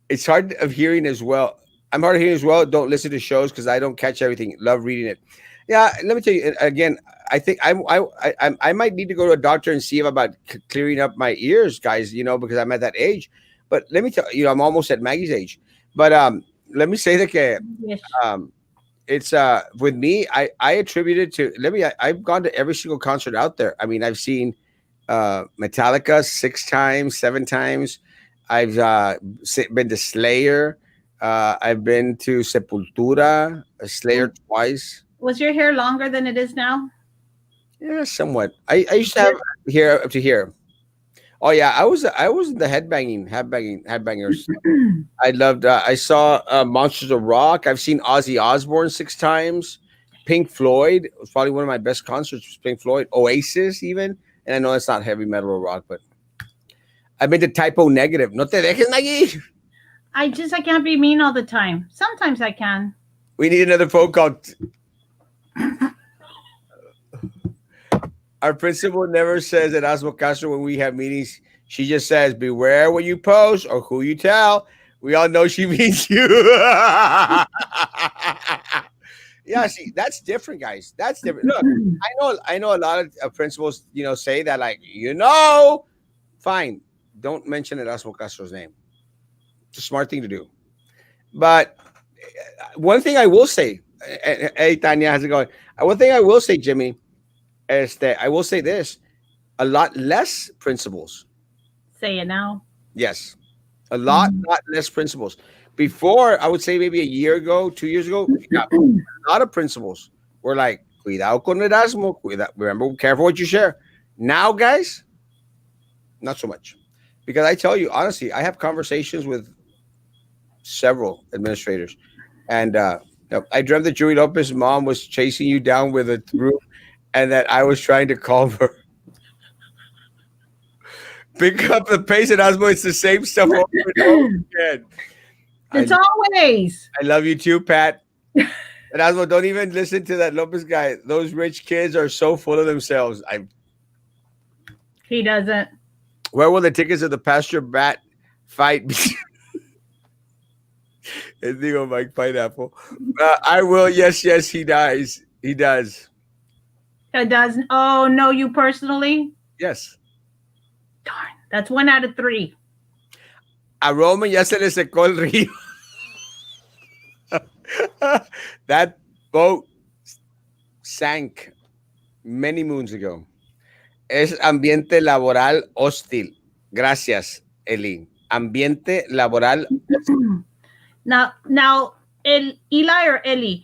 It's hard of hearing as well. I'm hard of hearing as well. Don't listen to shows because I don't catch everything. Love reading it. Yeah, let me tell you again. I think I might need to go to a doctor and see about clearing up my ears, guys. You know, because I'm at that age. But let me tell you, I'm almost at Maggie's age. But let me say that Yes. it's with me. I attribute it to. I've gone to every single concert out there. I mean, I've seen Metallica 6 times, 7 times. I've been to Slayer. I've been to Sepultura, Slayer twice. Was your hair longer than it is now? Yeah, somewhat. I used to have here up to here. Oh yeah, I was in the headbangers. I loved. I saw Monsters of Rock. I've seen Ozzy Osbourne 6 times. Pink Floyd was probably one of my best concerts. Was Pink Floyd, Oasis, even. And I know it's not heavy metal or rock, but I've been to Typo Negative. No te dejes, Maggie. I can't be mean all the time. Sometimes I can. We need another phone call. Our principal never says at Erasmo Castro when we have meetings. She just says, beware what you post or who you tell. We all know she means you. Yeah, see, that's different, guys. That's different. Look, I know a lot of principals, say that, like, fine. Don't mention Erasmo Castro's name. It's a smart thing to do. But one thing I will say, hey, Tanya, how's it going? One thing I will say, Jimmy, is that I will say this: a lot less principals. Say it now. Yes, a lot less principals. Before, I would say maybe a year ago, 2 years ago, a lot of principals were like, "Cuidado con Erasmo. Remember, careful what you share." Now, guys, not so much, because I tell you honestly, I have conversations with several administrators, and I dreamt that Julie Lopez's mom was chasing you down with a broom, and that I was trying to calm her. Pick up the pace, and Osmo. It's the same stuff over and over again. I It's always. I love you too, Pat. And Osmo, don't even listen to that Lopez guy. Those rich kids are so full of themselves. He doesn't. Where will the tickets of the Pastor Bat fight be? Digo Mike Pineapple. I will. Yes, yes, he dies. He does. It doesn't. Oh, no, you personally? Yes. Darn. That's 1 out of 3. A Roman ya se le secó el río. That boat sank many moons ago. Es ambiente laboral hostil. Gracias, Eli. Ambiente laboral. Now, Eli or Eli,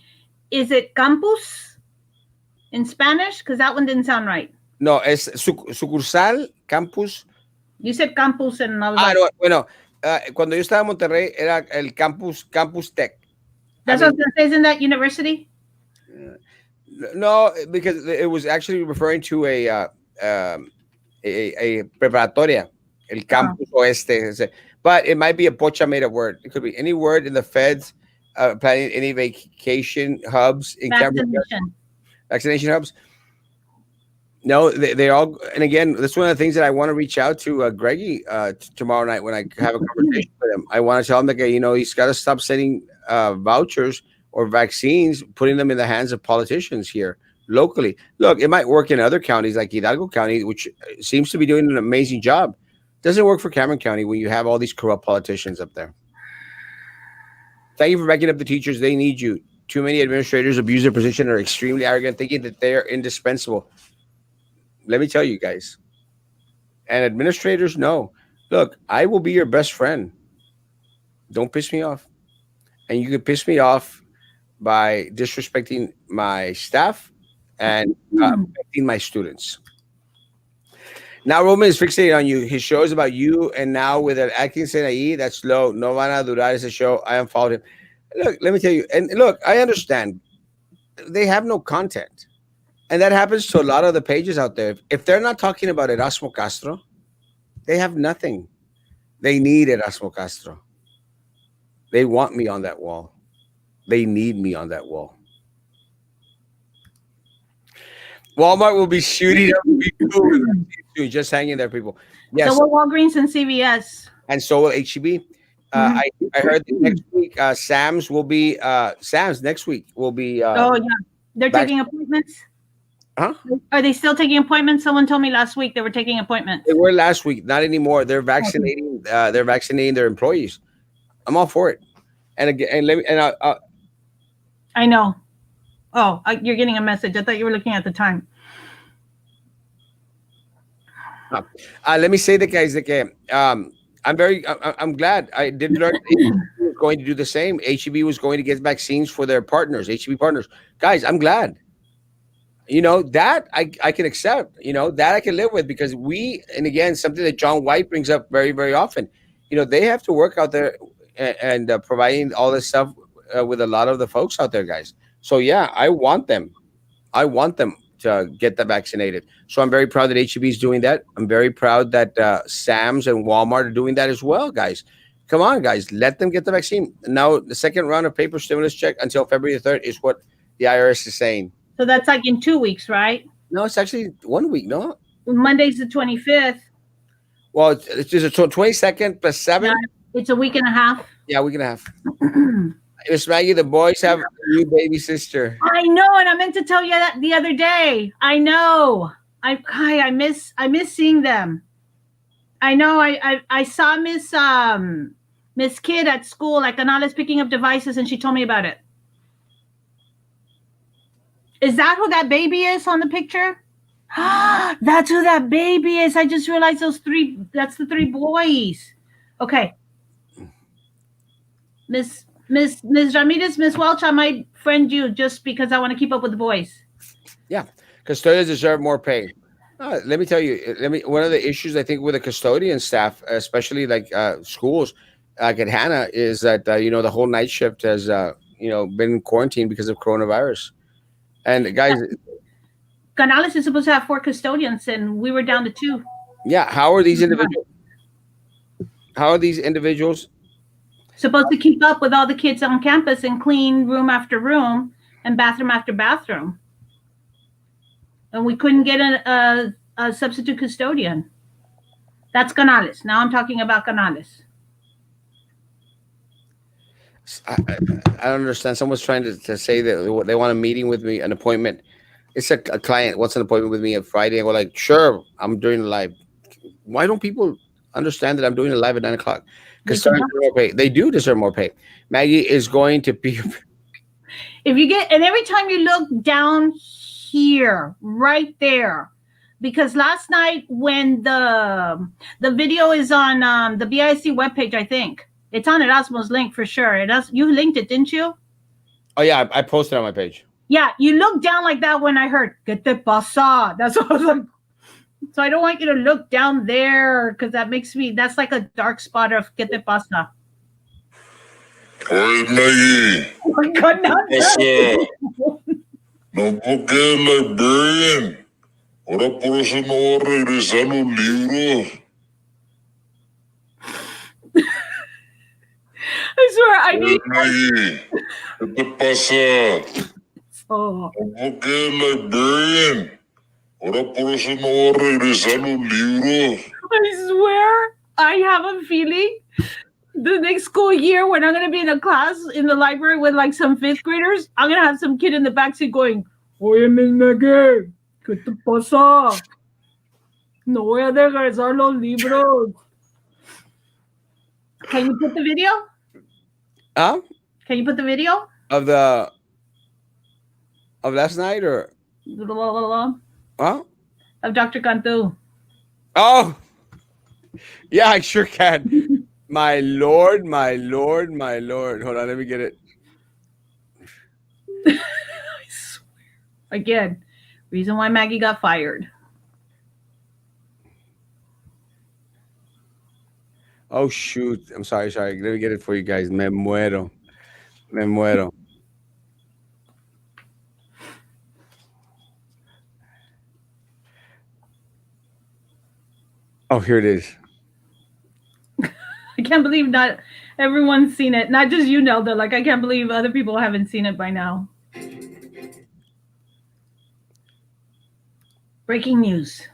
is it campus in Spanish? Because that one didn't sound right. No, es sucursal, campus. You said campus and I was Ah, like, no, bueno, cuando yo estaba en Monterrey era el Campus Tech. that's what I was going to say. Isn't that university? No, because it was actually referring to a preparatoria, el Campus Oeste. But it might be a pocha made up word. It could be any word in the feds planning any vacation hubs in vaccination hubs. No, they're all, and again, that's one of the things that I want to reach out to Greggy tomorrow night when I have a conversation with him. I want to tell him that, he's got to stop sending vouchers or vaccines, putting them in the hands of politicians here locally. Look, it might work in other counties like Hidalgo County, which seems to be doing an amazing job. Doesn't work for Cameron County when you have all these corrupt politicians up there. Thank you for backing up the teachers. They need you. Too many administrators abuse their position and are extremely arrogant, thinking that they are indispensable. Let me tell you guys, and administrators know, look, I will be your best friend. Don't piss me off. And you can piss me off by disrespecting my staff and affecting my students. Now Roman is fixated on you. His show is about you, and now with an Atkinson ahí, that's low. No van a durar ese show. I unfollowed him. Look, let me tell you, and look, I understand. They have no content. And that happens to a lot of the pages out there. If they're not talking about Erasmo Castro, they have nothing. They need Erasmo Castro. They want me on that wall. They need me on that wall. Walmart will be shooting up people. Just hanging there, people. Yes. So will Walgreens and CVS. And so will HEB. I heard that next week Sam's will be next week will be oh yeah. They're taking appointments. Huh? Are they still taking appointments? Someone told me last week they were taking appointments. They were last week, not anymore. They're vaccinating. They're vaccinating their employees. I'm all for it. And again, I know. Oh, you're getting a message. I thought you were looking at the time. Let me say that, guys. I'm glad. I did learn HEB was going to do the same. HEB was going to get vaccines for their partners, HEB partners. Guys, I'm glad. That I can accept, that I can live with, because and again, something that John White brings up very, very often, they have to work out there and providing all this stuff with a lot of the folks out there, guys. So yeah, I want them to get the vaccinated. So I'm very proud that HEB is doing that. I'm very proud that Sam's and Walmart are doing that as well, guys. Come on, guys, let them get the vaccine. Now, the second round of paper stimulus check until February 3rd is what the IRS is saying. So that's like in 2 weeks, right? No, it's actually 1 week, no? Monday's the 25th. Well, it's just a 22nd plus 7. Yeah, it's a week and a half. Yeah, a week and a half. Miss Maggie, the boys have a new baby sister. I know, and I meant to tell you that the other day. I know. I miss seeing them. I know. I saw Miss Kid at school, like Anala's picking up devices, and she told me about it. Is that who that baby is on the picture? That's who that baby is. I just realized that's the 3 boys. Okay. Miss Ramirez, Miss Welch, I might friend you just because I want to keep up with the boys. Yeah. Custodians deserve more pay. Let me tell you, one of the issues I think with the custodian staff, especially like schools, like at Hannah, is that the whole night shift has been quarantined because of coronavirus. And guys, Canales is supposed to have 4 custodians, and we were down to 2. yeah, how are these individuals? How are these individuals? Supposed to keep up with all the kids on campus and clean room after room and bathroom after bathroom. And we couldn't get a substitute custodian. That's Canales. Now I'm talking about Canales. I don't understand. Someone's trying to say that they want a meeting with me, an appointment. It's a client wants an appointment with me on Friday. I go like, sure, I'm doing a live. Why don't people understand that I'm doing a live at 9 o'clock? Because they do deserve more pay. Maggie is going to be. If you get, and every time you look down here, right there, because last night when the video is on the BIC webpage, I think it's on Erasmo's link for sure. You linked it, didn't you? Oh yeah, I posted on my page. Yeah, you look down like that when I heard "Que te pasa?" That's what I was like. So I don't want you to look down there because that's like a dark spot of "Que te pasa?" Oye, Maggie. Oh my God, not Pasa. No porque librarian. Ahora por eso no va a regresar los libros. I swear, I need. Maggie, ¿qué te pasa? Oh. No porque librarian. Ahora por eso no va a regresar los libros. I swear, I have a feeling the next school year when I'm going to be in a class in the library with like some 5th graders, I'm going to have some kid in the backseat going, Oye, Miss Maggie, ¿qué te pasa? No voy a regresar los libros. Can you put the video? Huh? Can you put the video? Of last night or? Huh? Of Dr. Cantu. Oh! Yeah, I sure can. My lord, my lord, my lord. Hold on, let me get it. I swear. Again, reason why Maggie got fired. Oh, shoot. I'm sorry. Let me get it for you guys. Me muero. Me muero. Oh, here it is. I can't believe not everyone's seen it. Not just you, Nelda. Like, I can't believe other people haven't seen it by now. Breaking news.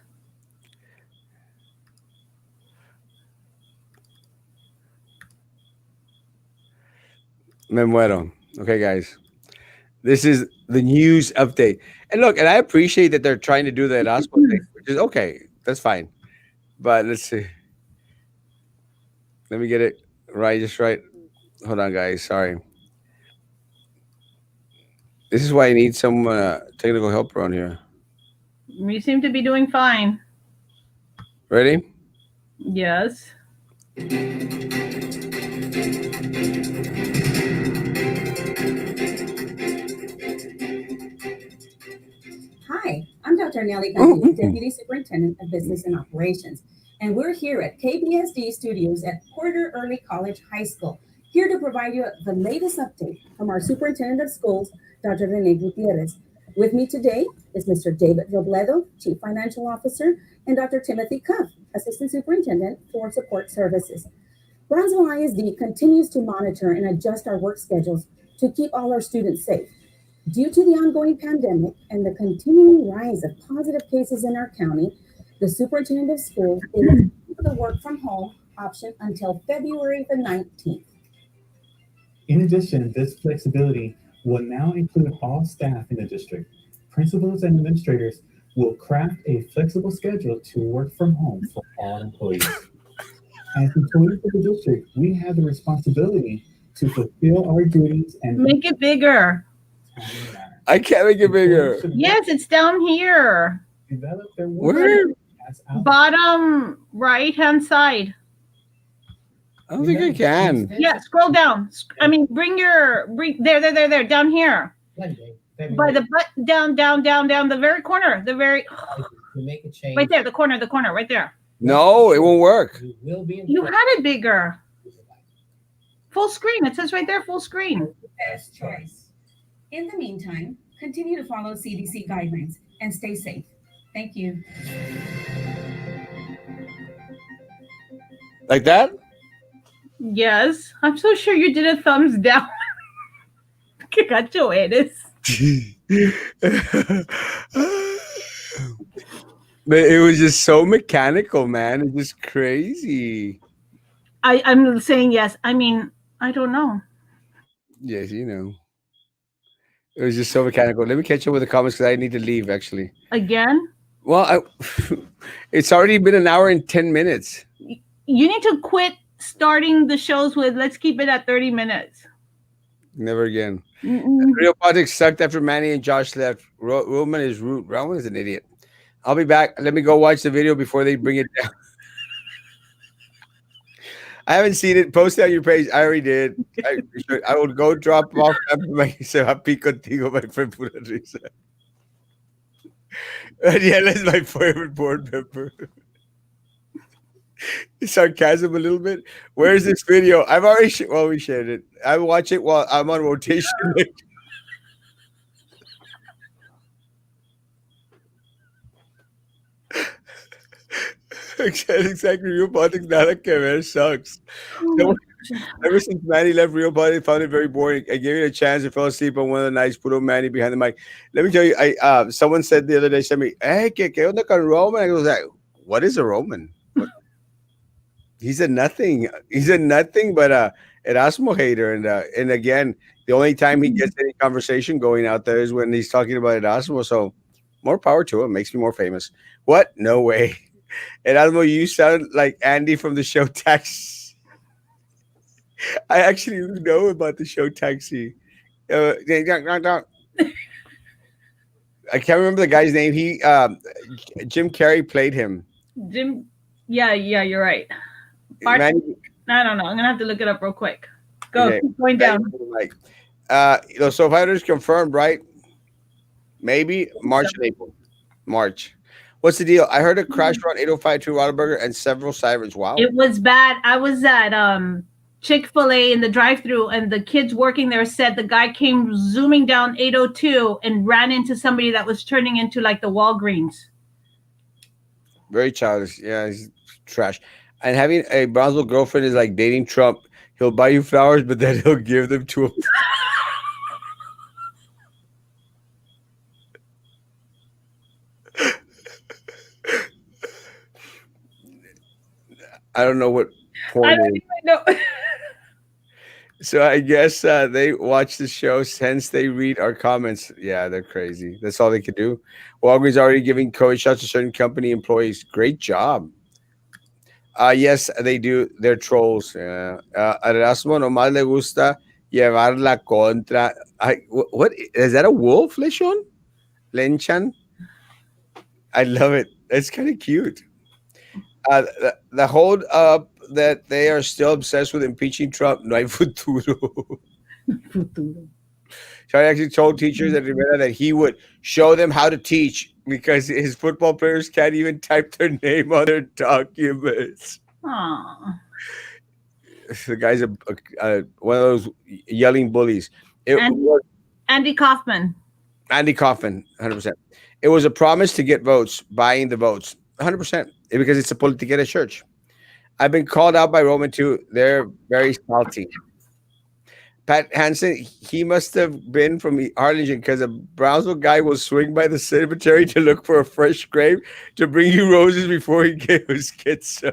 Me muero. Okay, guys. This is the news update. And look, and I appreciate that they're trying to do the Erasmo thing, which is okay. That's fine. But let's see. Let me get it just right. Hold on, guys. Sorry. This is why I need some technical help around here. You seem to be doing fine. Ready? Yes. Hi, I'm Dr. Nelly Cantu, Deputy Superintendent of Business and Operations, and we're here at KBSD Studios at Porter Early College High School, here to provide you the latest update from our Superintendent of Schools, Dr. Rene Gutierrez. With me today is Mr. David Robledo, Chief Financial Officer, and Dr. Timothy Cuff, Assistant Superintendent for Support Services. Brownsville ISD continues to monitor and adjust our work schedules to keep all our students safe. Due to the ongoing pandemic and the continuing rise of positive cases in our county, the Superintendent of Schools is the work from home option until February the 19th. In addition, this flexibility will now include all staff in the district. Principals and administrators will craft a flexible schedule to work from home for all employees. As employees of the district, we have the responsibility to fulfill our duties and make it bigger. I can't make it bigger. Yes, it's down here. Develop their work. Where? Bottom right-hand side. I don't think I can. Yeah, scroll down. I mean, bring there, down here. By the butt, down, the very corner, the very. To make a change. Right there, the corner, right there. No, it won't work. You will be. You had it bigger. Full screen. It says right there, full screen. Best choice. In the meantime, continue to follow CDC guidelines and stay safe. Thank you. Like that? Yes. I'm so sure you did a thumbs down. Que gacho eres. But it was just so mechanical, man. It's just crazy. I'm saying yes. I mean, I don't know. Yes, you know. It was just so mechanical. Let me catch up with the comments because I need to leave actually. Again? Well, it's already been an hour and 10 minutes. You need to quit starting the shows with let's keep it at 30 minutes. Never again. Mm-mm. Real politics sucked after Manny and Josh left. Roman is rude. Roman is an idiot. I'll be back. Let me go watch the video before they bring it down. I haven't seen it. Post it on your page. I already did. I will go drop off se va a pico contigo, my friend. Pura risa. Danielle is my favorite board member. Sarcasm a little bit. Where's this video? I've already we shared it. I watch it while I'm on rotation. Exactly. Real politics nada que ver sucks. Ever since Manny left Real Politics, I found it very boring. I gave it a chance and fell asleep on one of the nights. Put on Manny behind the mic. Let me tell you, someone said the other day, sent me, "Hey, que onda con Roman?" I was like, "What is a Roman?" He's a nothing. He's a nothing but a Erasmo hater. And again, the only time he gets any conversation going out there is when he's talking about Erasmo. So more power to him. Makes me more famous. What? No way. Erasmo, you sound like Andy from the show Taxi. I actually know about the show Taxi. I can't remember the guy's name. Jim Carrey played him. Jim, yeah, you're right. I don't know. I'm gonna have to look it up real quick. Go, Okay. keep going down. So fighters confirmed, right? Maybe March and April. March. What's the deal? I heard a crash around 8052 Whataburger and several sirens. Wow. It was bad. I was at Chick-fil-A in the drive-thru, and the kids working there said the guy came zooming down 802 and ran into somebody that was turning into like the Walgreens. Very childish. Yeah, he's trash. And having a Brownsville girlfriend is like dating Trump. He'll buy you flowers, but then he'll give them to a I don't know what porn I don't is. even know. So I guess they watch the show, hence they read our comments. Yeah, they're crazy. That's all they could do. Walgreens already giving COVID shots to certain company employees. Great job. Yes, they do. They're trolls. Yeah. Erasmo nomás le gusta llevar la contra. What is that? A wolf, Lechon? Lenchan? I love it. It's kind of cute. The hold up that they are still obsessed with impeaching Trump. No hay futuro. So I actually told teachers at Rivera that he would show them how to teach because his football players can't even type their name on their documents. Aww. The guy's one of those yelling bullies. Andy Kaufman. Andy Kaufman, 100%. It was a promise to get votes, buying the votes, 100%, because it's a political church. I've been called out by Roman too. They're very salty. Pat Hansen, he must have been from Arlington because a Brownsville guy will swing by the cemetery to look for a fresh grave to bring you roses before he gets.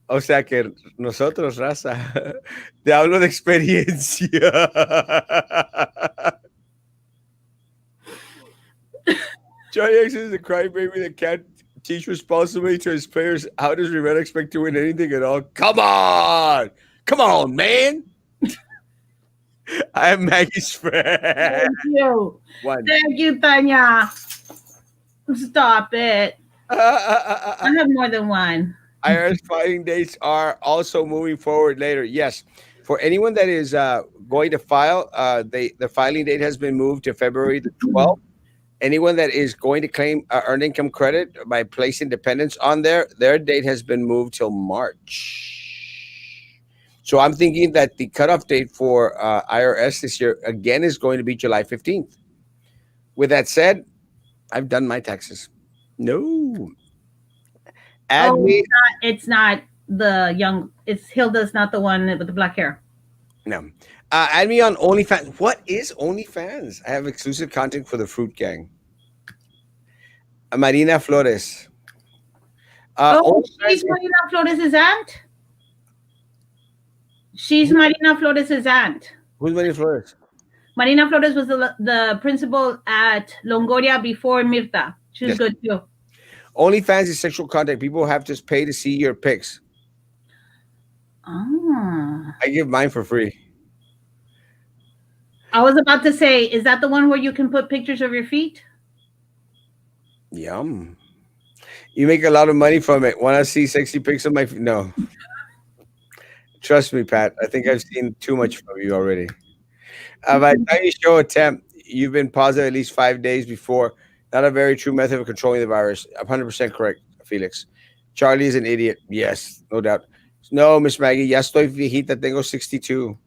O sea que nosotros, raza, te hablo de experiencia. Johnny X is a crybaby that can't teach responsibly to his players. How does Rivera expect to win anything at all? Come on, man. I am Maggie's friend. Thank you. One. Thank you, Tanya. Stop it. I have more than one. IRS filing dates are also moving forward later. Yes. For anyone that is going to file, the filing date has been moved to February the 12th. Anyone that is going to claim earned income credit by placing dependents on their date has been moved till March. So I'm thinking that the cutoff date for IRS this year again is going to be July 15th. With that said, I've done my taxes. No. Add Oh, me. it's not the young. It's Hilda's not the one with the black hair. No. Add me on OnlyFans. What is OnlyFans? I have exclusive content for the Fruit Gang. Marina Flores. Oh, OnlyFans. she's Marina Flores' aunt. She's Marina Flores' aunt. Who's Marina Flores? Marina Flores was the principal at Longoria before Mirta. She was Yes. good too. OnlyFans is sexual content. People have to pay to see your pics. Ah. I give mine for free. I was about to say, is that the one where you can put pictures of your feet? Yum. You make a lot of money from it. Want to see sexy pics of my feet? No. Trust me, Pat. I think I've seen too much from you already. By the time you show attempt, you've been positive at least 5 days before. Not a very true method of controlling the virus. 100% correct, Felix. Charlie is an idiot. Yes, no doubt. No, Miss Maggie. Ya estoy viejita. Tengo 62.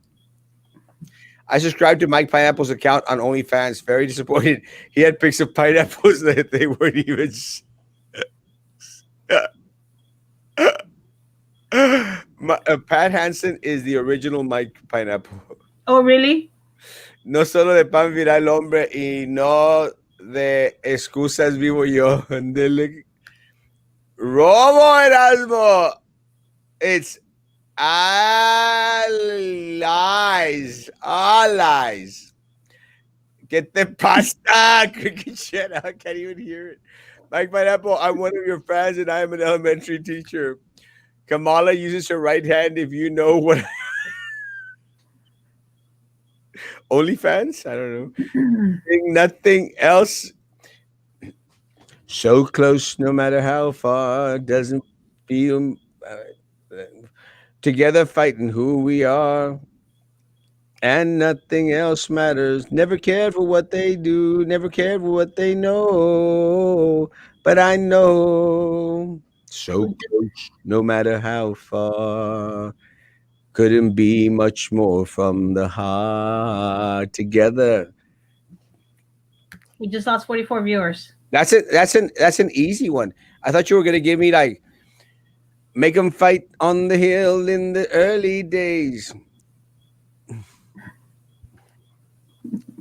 I subscribed to Mike Pineapple's account on OnlyFans. Very disappointed. He had pics of pineapples that they weren't even. Pat Hansen is the original Mike Pineapple. Oh, really? No solo de pan virá el hombre y no de excusas vivo yo. Ándele. Robo Erasmo. It's all lies. All lies. ¿Qué te pasa? Cricket shit. I can't even hear it. Mike Pineapple, I'm one of your fans and I am an elementary teacher. Kamala uses her right hand if you know what. OnlyFans? I don't know. Nothing else. So close, no matter how far. Doesn't feel. Together fighting who we are. And nothing else matters. Never cared for what they do. Never cared for what they know. But I know. So close, no matter how far. Couldn't be much more from the heart. Together. We just lost 44 viewers. That's it. That's an easy one. I thought you were gonna give me like make them fight on the hill in the early days.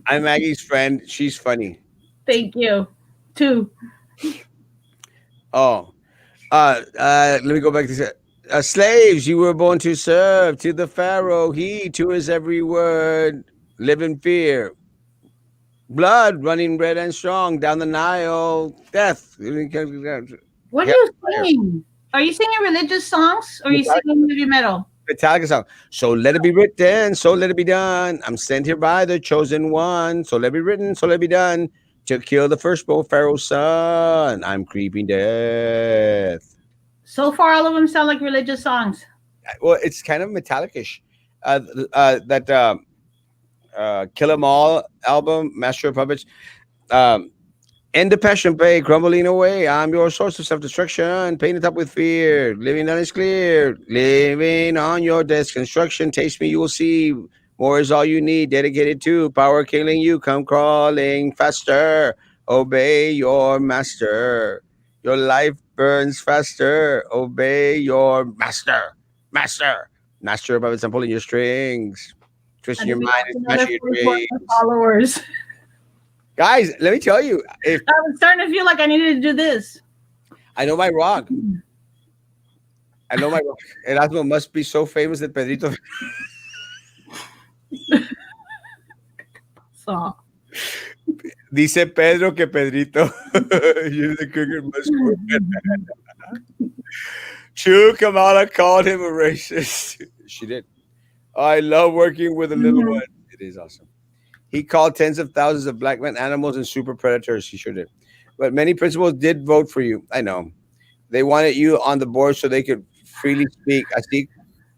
I'm Maggie's friend. She's funny. Thank you. Two. Oh, let me go back to this. Slaves, you were born to serve to the Pharaoh. He to his every word. Live in fear. Blood running red and strong down the Nile. Death. What are you singing? Are you singing religious songs or are you singing heavy metal? Metallica song. So let it be written, so let it be done. I'm sent here by the chosen one. So let it be written, so let it be done. To kill the firstborn Pharaoh's son. I'm creeping death. So far, all of them sound like religious songs. Well, it's kind of Metallica-ish. That Kill 'Em All album, Master of Puppets. End the passion bay, crumbling away. I'm your source of self-destruction, painted up with fear. Living on is clear. Living on your desk. Construction. Taste me, you will see. More is all you need. Dedicated to power killing you. Come crawling faster. Obey your master. Your life burns faster. Obey your master. Master. Master of puppets. I'm pulling your strings. Twisting your mind and smashing your dreams. Followers. Guys, let me tell you, if I'm starting to feel like I needed to do this. I know my rock. I know my rock. Erasmo must be so famous that Pedrito. So. Dice Pedro que Pedrito. You're the cricket must. True, Kamala called him a racist. She did. I love working with a little one. It is awesome. He called tens of thousands of black men animals and super predators. He sure did. But many principals did vote for you. I know. They wanted you on the board so they could freely speak. Así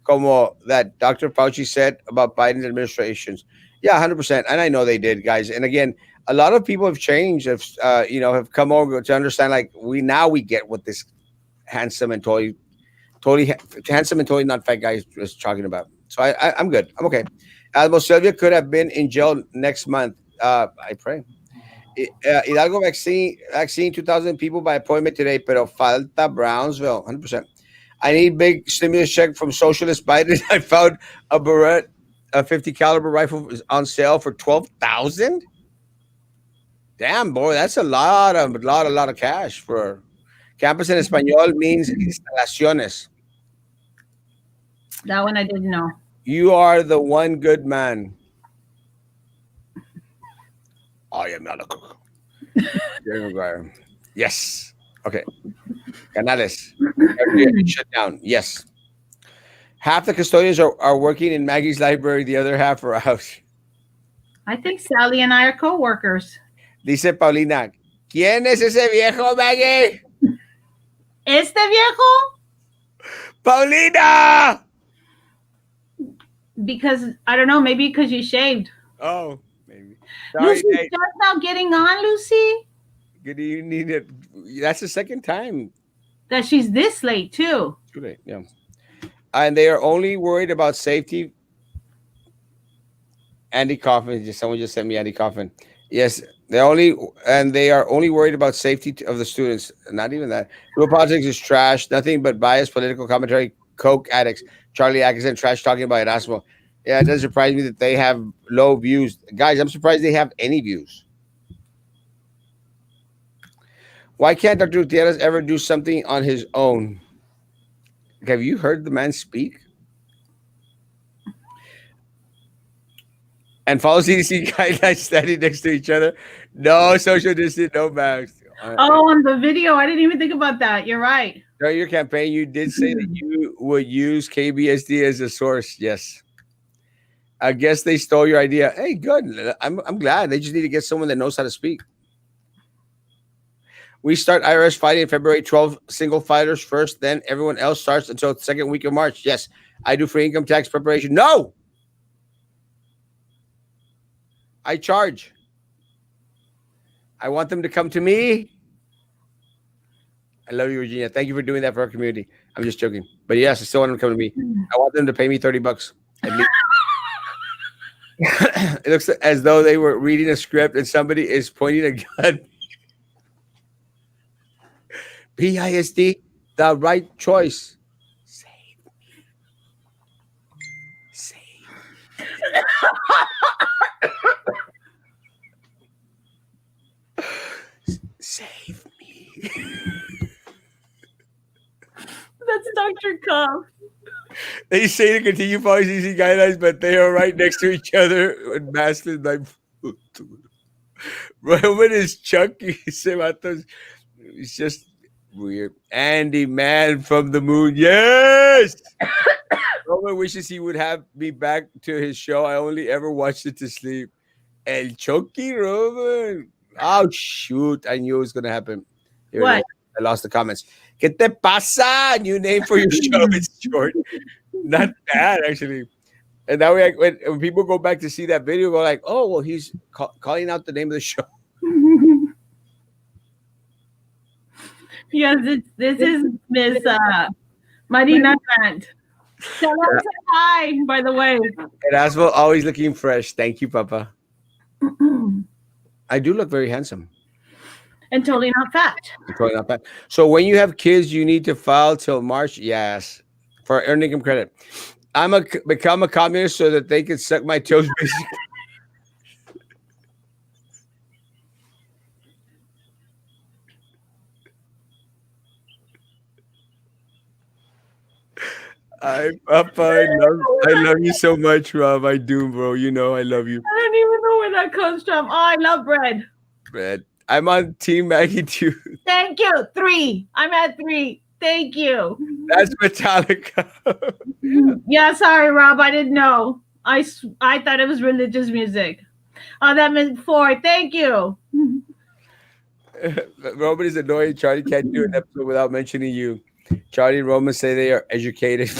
como that Dr. Fauci said about Biden's administrations. Yeah, 100%. And I know they did, guys. And again, a lot of people have changed, have come over to understand, like, we get what this handsome and totally handsome and totally not fat guy is talking about. So I'm good. I'm okay. Almo Sylvia could have been in jail next month. I pray. Hidalgo vaccine 2,000 people by appointment today, pero falta Brownsville 100%. I need big stimulus check from Socialist Biden. I found a Barrett, a 50 caliber rifle is on sale for 12,000. Damn, boy, that's a lot of cash for campus en español means instalaciones. That one I didn't know. You are the one good man. I am not a cook. Jerry Maguire. Yes. Okay. Canales. Shut down. Yes. Half the custodians are working in Maggie's library, the other half are out. I think Sally and I are co-workers. Dice Paulina, ¿quién es ese viejo, Maggie? Este viejo? Paulina! Because, I don't know, maybe because you shaved. Oh, maybe. Sorry, Lucy's just now getting on, Lucy? good evening. That's the second time. That she's this late, too. Too late, yeah. And they are only worried about safety. Andy Coffin, someone just sent me Andy Coffin. Yes, they are only worried about safety of the students. Not even that. Real politics is trash. Nothing but biased political commentary. Coke addicts. Charlie Atkinson trash talking about Erasmo. Yeah, it doesn't surprise me that they have low views, guys. I'm surprised they have any views. Why can't Dr. Gutierrez ever do something on his own? Have you heard the man speak? And follow CDC guidelines standing next to each other. No social distance, no masks. Oh, on the video. I didn't even think about that. You're right. During your campaign, you did say that you would use KBSD as a source. Yes. I guess they stole your idea. Hey, good. I'm glad. They just need to get someone that knows how to speak. We start IRS fighting February 12th, single fighters first, then everyone else starts until the second week of March. Yes. I do for income tax preparation. No. I charge. I want them to come to me. I love you, Virginia. Thank you for doing that for our community. I'm just joking. But yes, I still want them to come to me. I want them to pay me $30 at least. It looks as though they were reading a script and somebody is pointing a gun. PISD, the right choice. Save me. Save me. Save me. That's Dr. Cuff. They say to continue following CDC guidelines, but they are right next to each other and masked like Roman is chunky. It's just weird. Andy, man from the moon. Yes. Roman wishes he would have me back to his show. I only ever watched it to sleep. El Chunky Roman. Oh, shoot. I knew it was going to happen. Here What? I lost the comments. ¿Qué te pasa? New name for your show. It's short. Not bad, actually. And that way, when people go back to see that video, go like, oh, well, he's calling out the name of the show. Yes, this is Miss Marina Grant. Tell her to say hi, by the way. Erasmo, always looking fresh. Thank you, Papa. I do look very handsome. And totally not fat. Totally not bad. So when you have kids, you need to file till March. Yes, for earned income credit. Become a communist so that they can suck my toes. Papa, I love you so much, Rob. I do, bro. You know I love you. I don't even know where that comes from. Oh, I love bread. Bread. I'm on Team Maggie too. Thank you. 3. I'm at 3. Thank you. That's Metallica. Yeah, sorry, Rob. I didn't know. I thought it was religious music. Oh, that meant 4. Thank you. Roman is annoying. Charlie can't do an episode without mentioning you. Charlie and Roman say they are educated.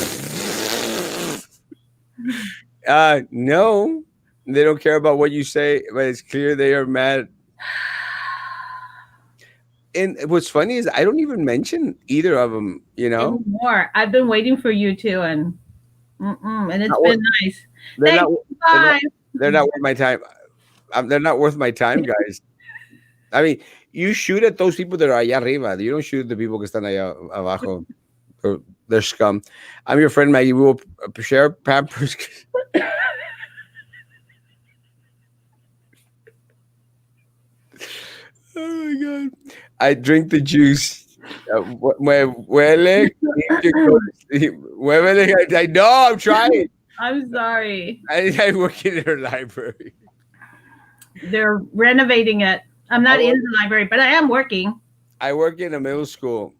No, they don't care about what you say, but it's clear they are mad. And what's funny is I don't even mention either of them, you know? More. I've been waiting for you to, and And it's Not been worth- nice. They're Thank not. you. They're not, Bye. they're not worth my time. They're not worth my time, guys. I mean, you shoot at those people that are allá arriba. You don't shoot at the people que están allá abajo. They're scum. I'm your friend Maggie. We will share Pampers. Oh my god! I drink the juice. Huele. I know. I'm trying. I'm sorry. I work in their library. They're renovating it. I'm not in the library, but I am working. I work in a middle school.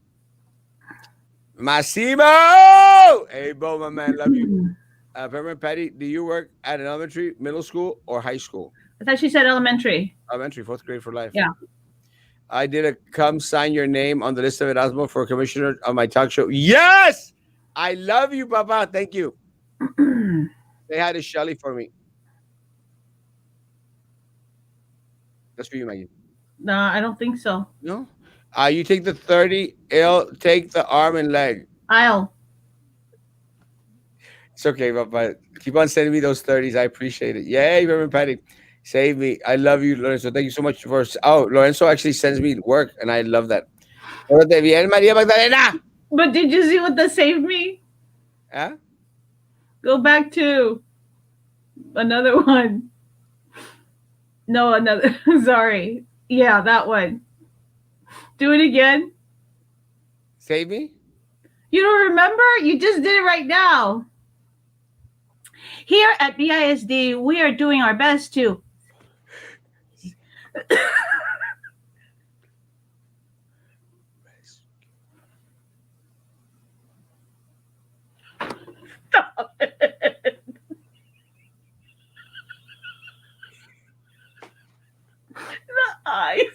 Massimo! Hey, Bo, my man, love you. Peppermint Patty, do you work at an elementary, middle school, or high school? I thought she said elementary. Elementary, 4th grade for life. Yeah. I did a come sign your name on the list of Erasmo for commissioner on my talk show. Yes! I love you, Papa. Thank you. They had a Shelly for me. That's for you, Maggie. No, I don't think so. No? You take the 30, I'll take the arm and leg. I'll. It's okay, Papa. Keep on sending me those 30s. I appreciate it. Yay, Reverend Patty. Save me. I love you, Lorenzo. Thank you so much for. Oh, Lorenzo actually sends me work, and I love that. Pórtate bien, María Magdalena. But did you see what that saved me? Huh? Go back to another one. No, another. Sorry. Yeah, that one. Do it again. Save me? You don't remember? You just did it right now. Here at BISD, we are doing our best to stop it. The eyes.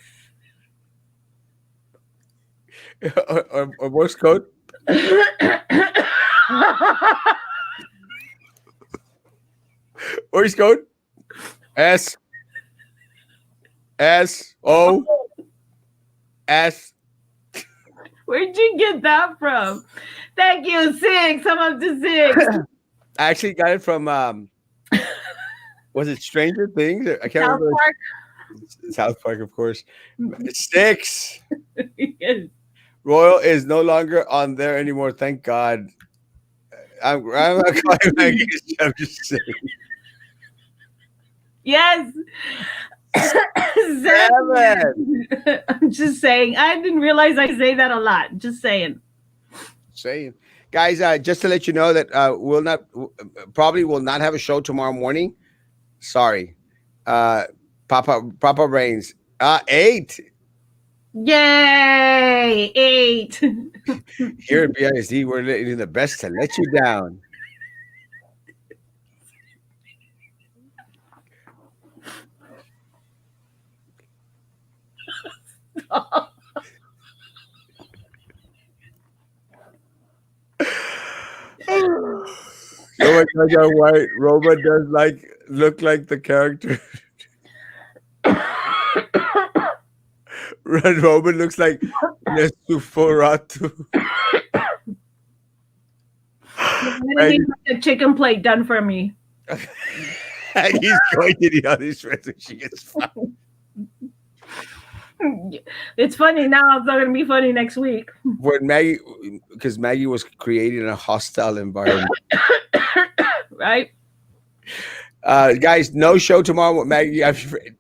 or Morse code? Morse code? S. O. S. Where'd you get that from? Thank you, 6. I'm up to 6. I actually got it from was it Stranger Things? I can't South remember. Park. South Park, of course. 6. Yes. Royal is no longer on there anymore. Thank God. I'm not calling Maggie. I'm just saying. Yes. 7. I'm just saying. I didn't realize I say that a lot. Just saying. Saying, guys, just to let you know that probably will not have a show tomorrow morning. Sorry, Papa Brains. 8. Yay! 8. Here at BISD, we're doing the best to let you down. Oh my God, why Roma does look like the character. Roman looks like Nesuforatu. Anything like a chicken plate done for me. He's going to the other friends when she gets found. It's funny now. It's not going to be funny next week. When Maggie, because Maggie was creating a hostile environment. Right? Guys, no show tomorrow with Maggie.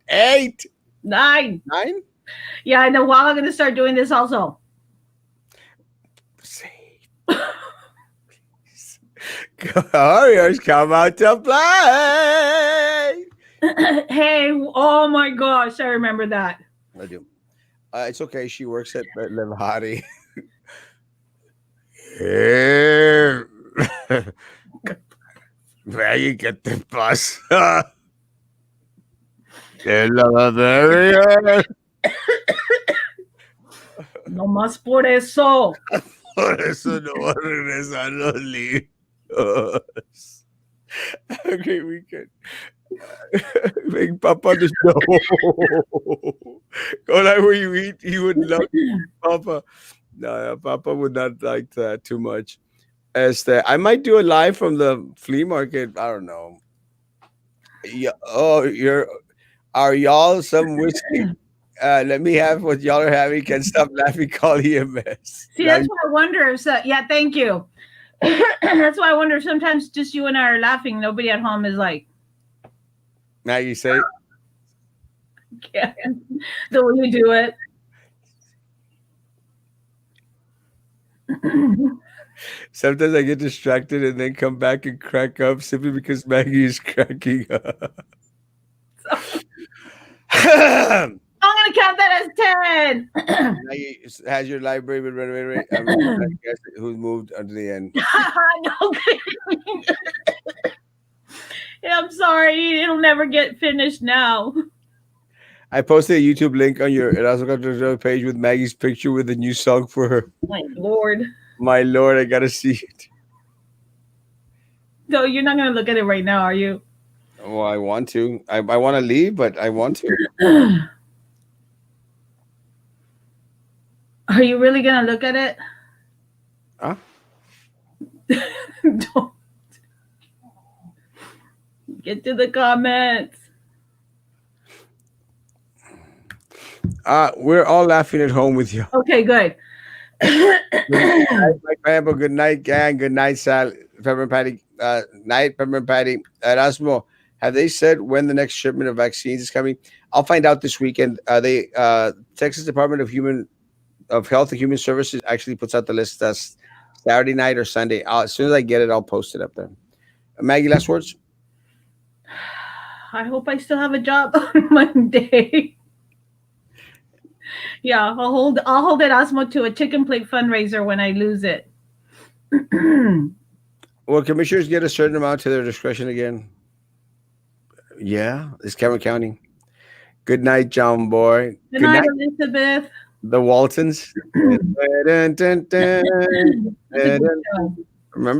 8. 9. 9? Yeah, I know. While I'm going to start doing this also. Warriors come out to play. Hey, oh my gosh, I remember that. I do. It's okay. She works at Levati. Here. Maggie, get the bus. En la batería. No más por eso. Por eso no va a regresar los libros. Have a great weekend. Big Papa the show. Go like where you eat. He would love Papa. No, Papa would not like that too much. I might do a live from the flea market. I don't know. Yeah. Oh, are y'all some whiskey? Let me have what y'all are having. Can't stop laughing. Call EMS. See, Now, that's why I wonder if yeah, thank you. That's why I wonder if sometimes just you and I are laughing. Nobody at home is like, Maggie, say. yeah, the way you do it. Sometimes I get distracted and then come back and crack up simply because Maggie is cracking up. I'm gonna count that as 10. Maggie has your library been renovated? I guess who's moved onto the end. No, yeah, I'm sorry, it'll never get finished now. I posted a YouTube link on your Erasmo page with Maggie's picture with a new song for her. My lord. My lord, I gotta see it. So you're not gonna look at it right now, are you? Oh, I want to. I want to leave, but I want to. Are you really gonna look at it? Huh? Don't. Get to the comments. We're all laughing at home with you. Okay, good. Good night, my grandpa. Good night, gang. Good night, Sal. Pepper and Patty. Night, Pepper and Patty. Erasmo, have they said when the next shipment of vaccines is coming? I'll find out this weekend. They Texas Department of Health and Human Services actually puts out the list that's Saturday night or Sunday. As soon as I get it, I'll post it up there. Maggie, last words. I hope I still have a job on Monday. Yeah, I'll hold Erasmo to a chicken plate fundraiser when I lose it. Will commissioners get a certain amount to their discretion again? Yeah, it's Cameron County. Good night, John Boy. Good night, Elizabeth. The Waltons. Remember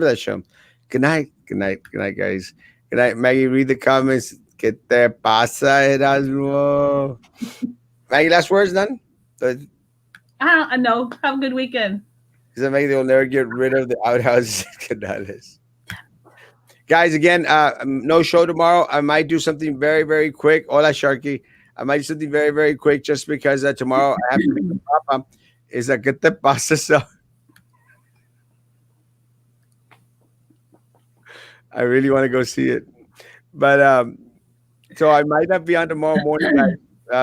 that show. Good night. Good night. Good night, guys. Good night, Maggie. Read the comments. ¿Qué te pasa, Erasmo? Maggie, last words, none? I don't know. Have a good weekend. Because Maggie, they'll never get rid of the outhouses in Canales. Guys, again, no show tomorrow. I might do something very, very quick. Hola, Sharky. I might do something very, very quick just because tomorrow I have to meet Papa. Is that ¿qué te pasa? So I really want to go see it. But so I might not be on tomorrow morning, guys,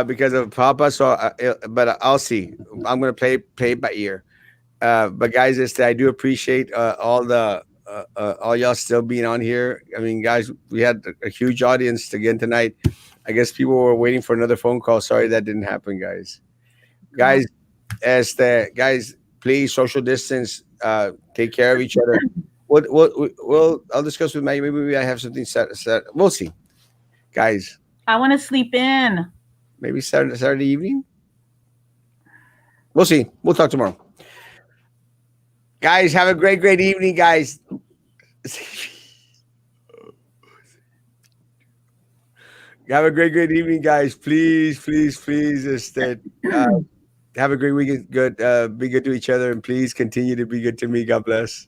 because of Papa. So, but I'll see. I'm gonna play it by ear. But guys, I do appreciate all y'all still being on here. I mean, guys, we had a huge audience again tonight. I guess people were waiting for another phone call. Sorry that didn't happen, guys. Guys, guys, please social distance. Take care of each other. I'll discuss with Maggie. Maybe I have something set. We'll see, guys. I want to sleep in. Maybe Saturday evening. We'll see. We'll talk tomorrow. Guys, have a great evening, guys. Have a great evening, guys. Please, just have a great weekend. Good, be good to each other, and please continue to be good to me. God bless.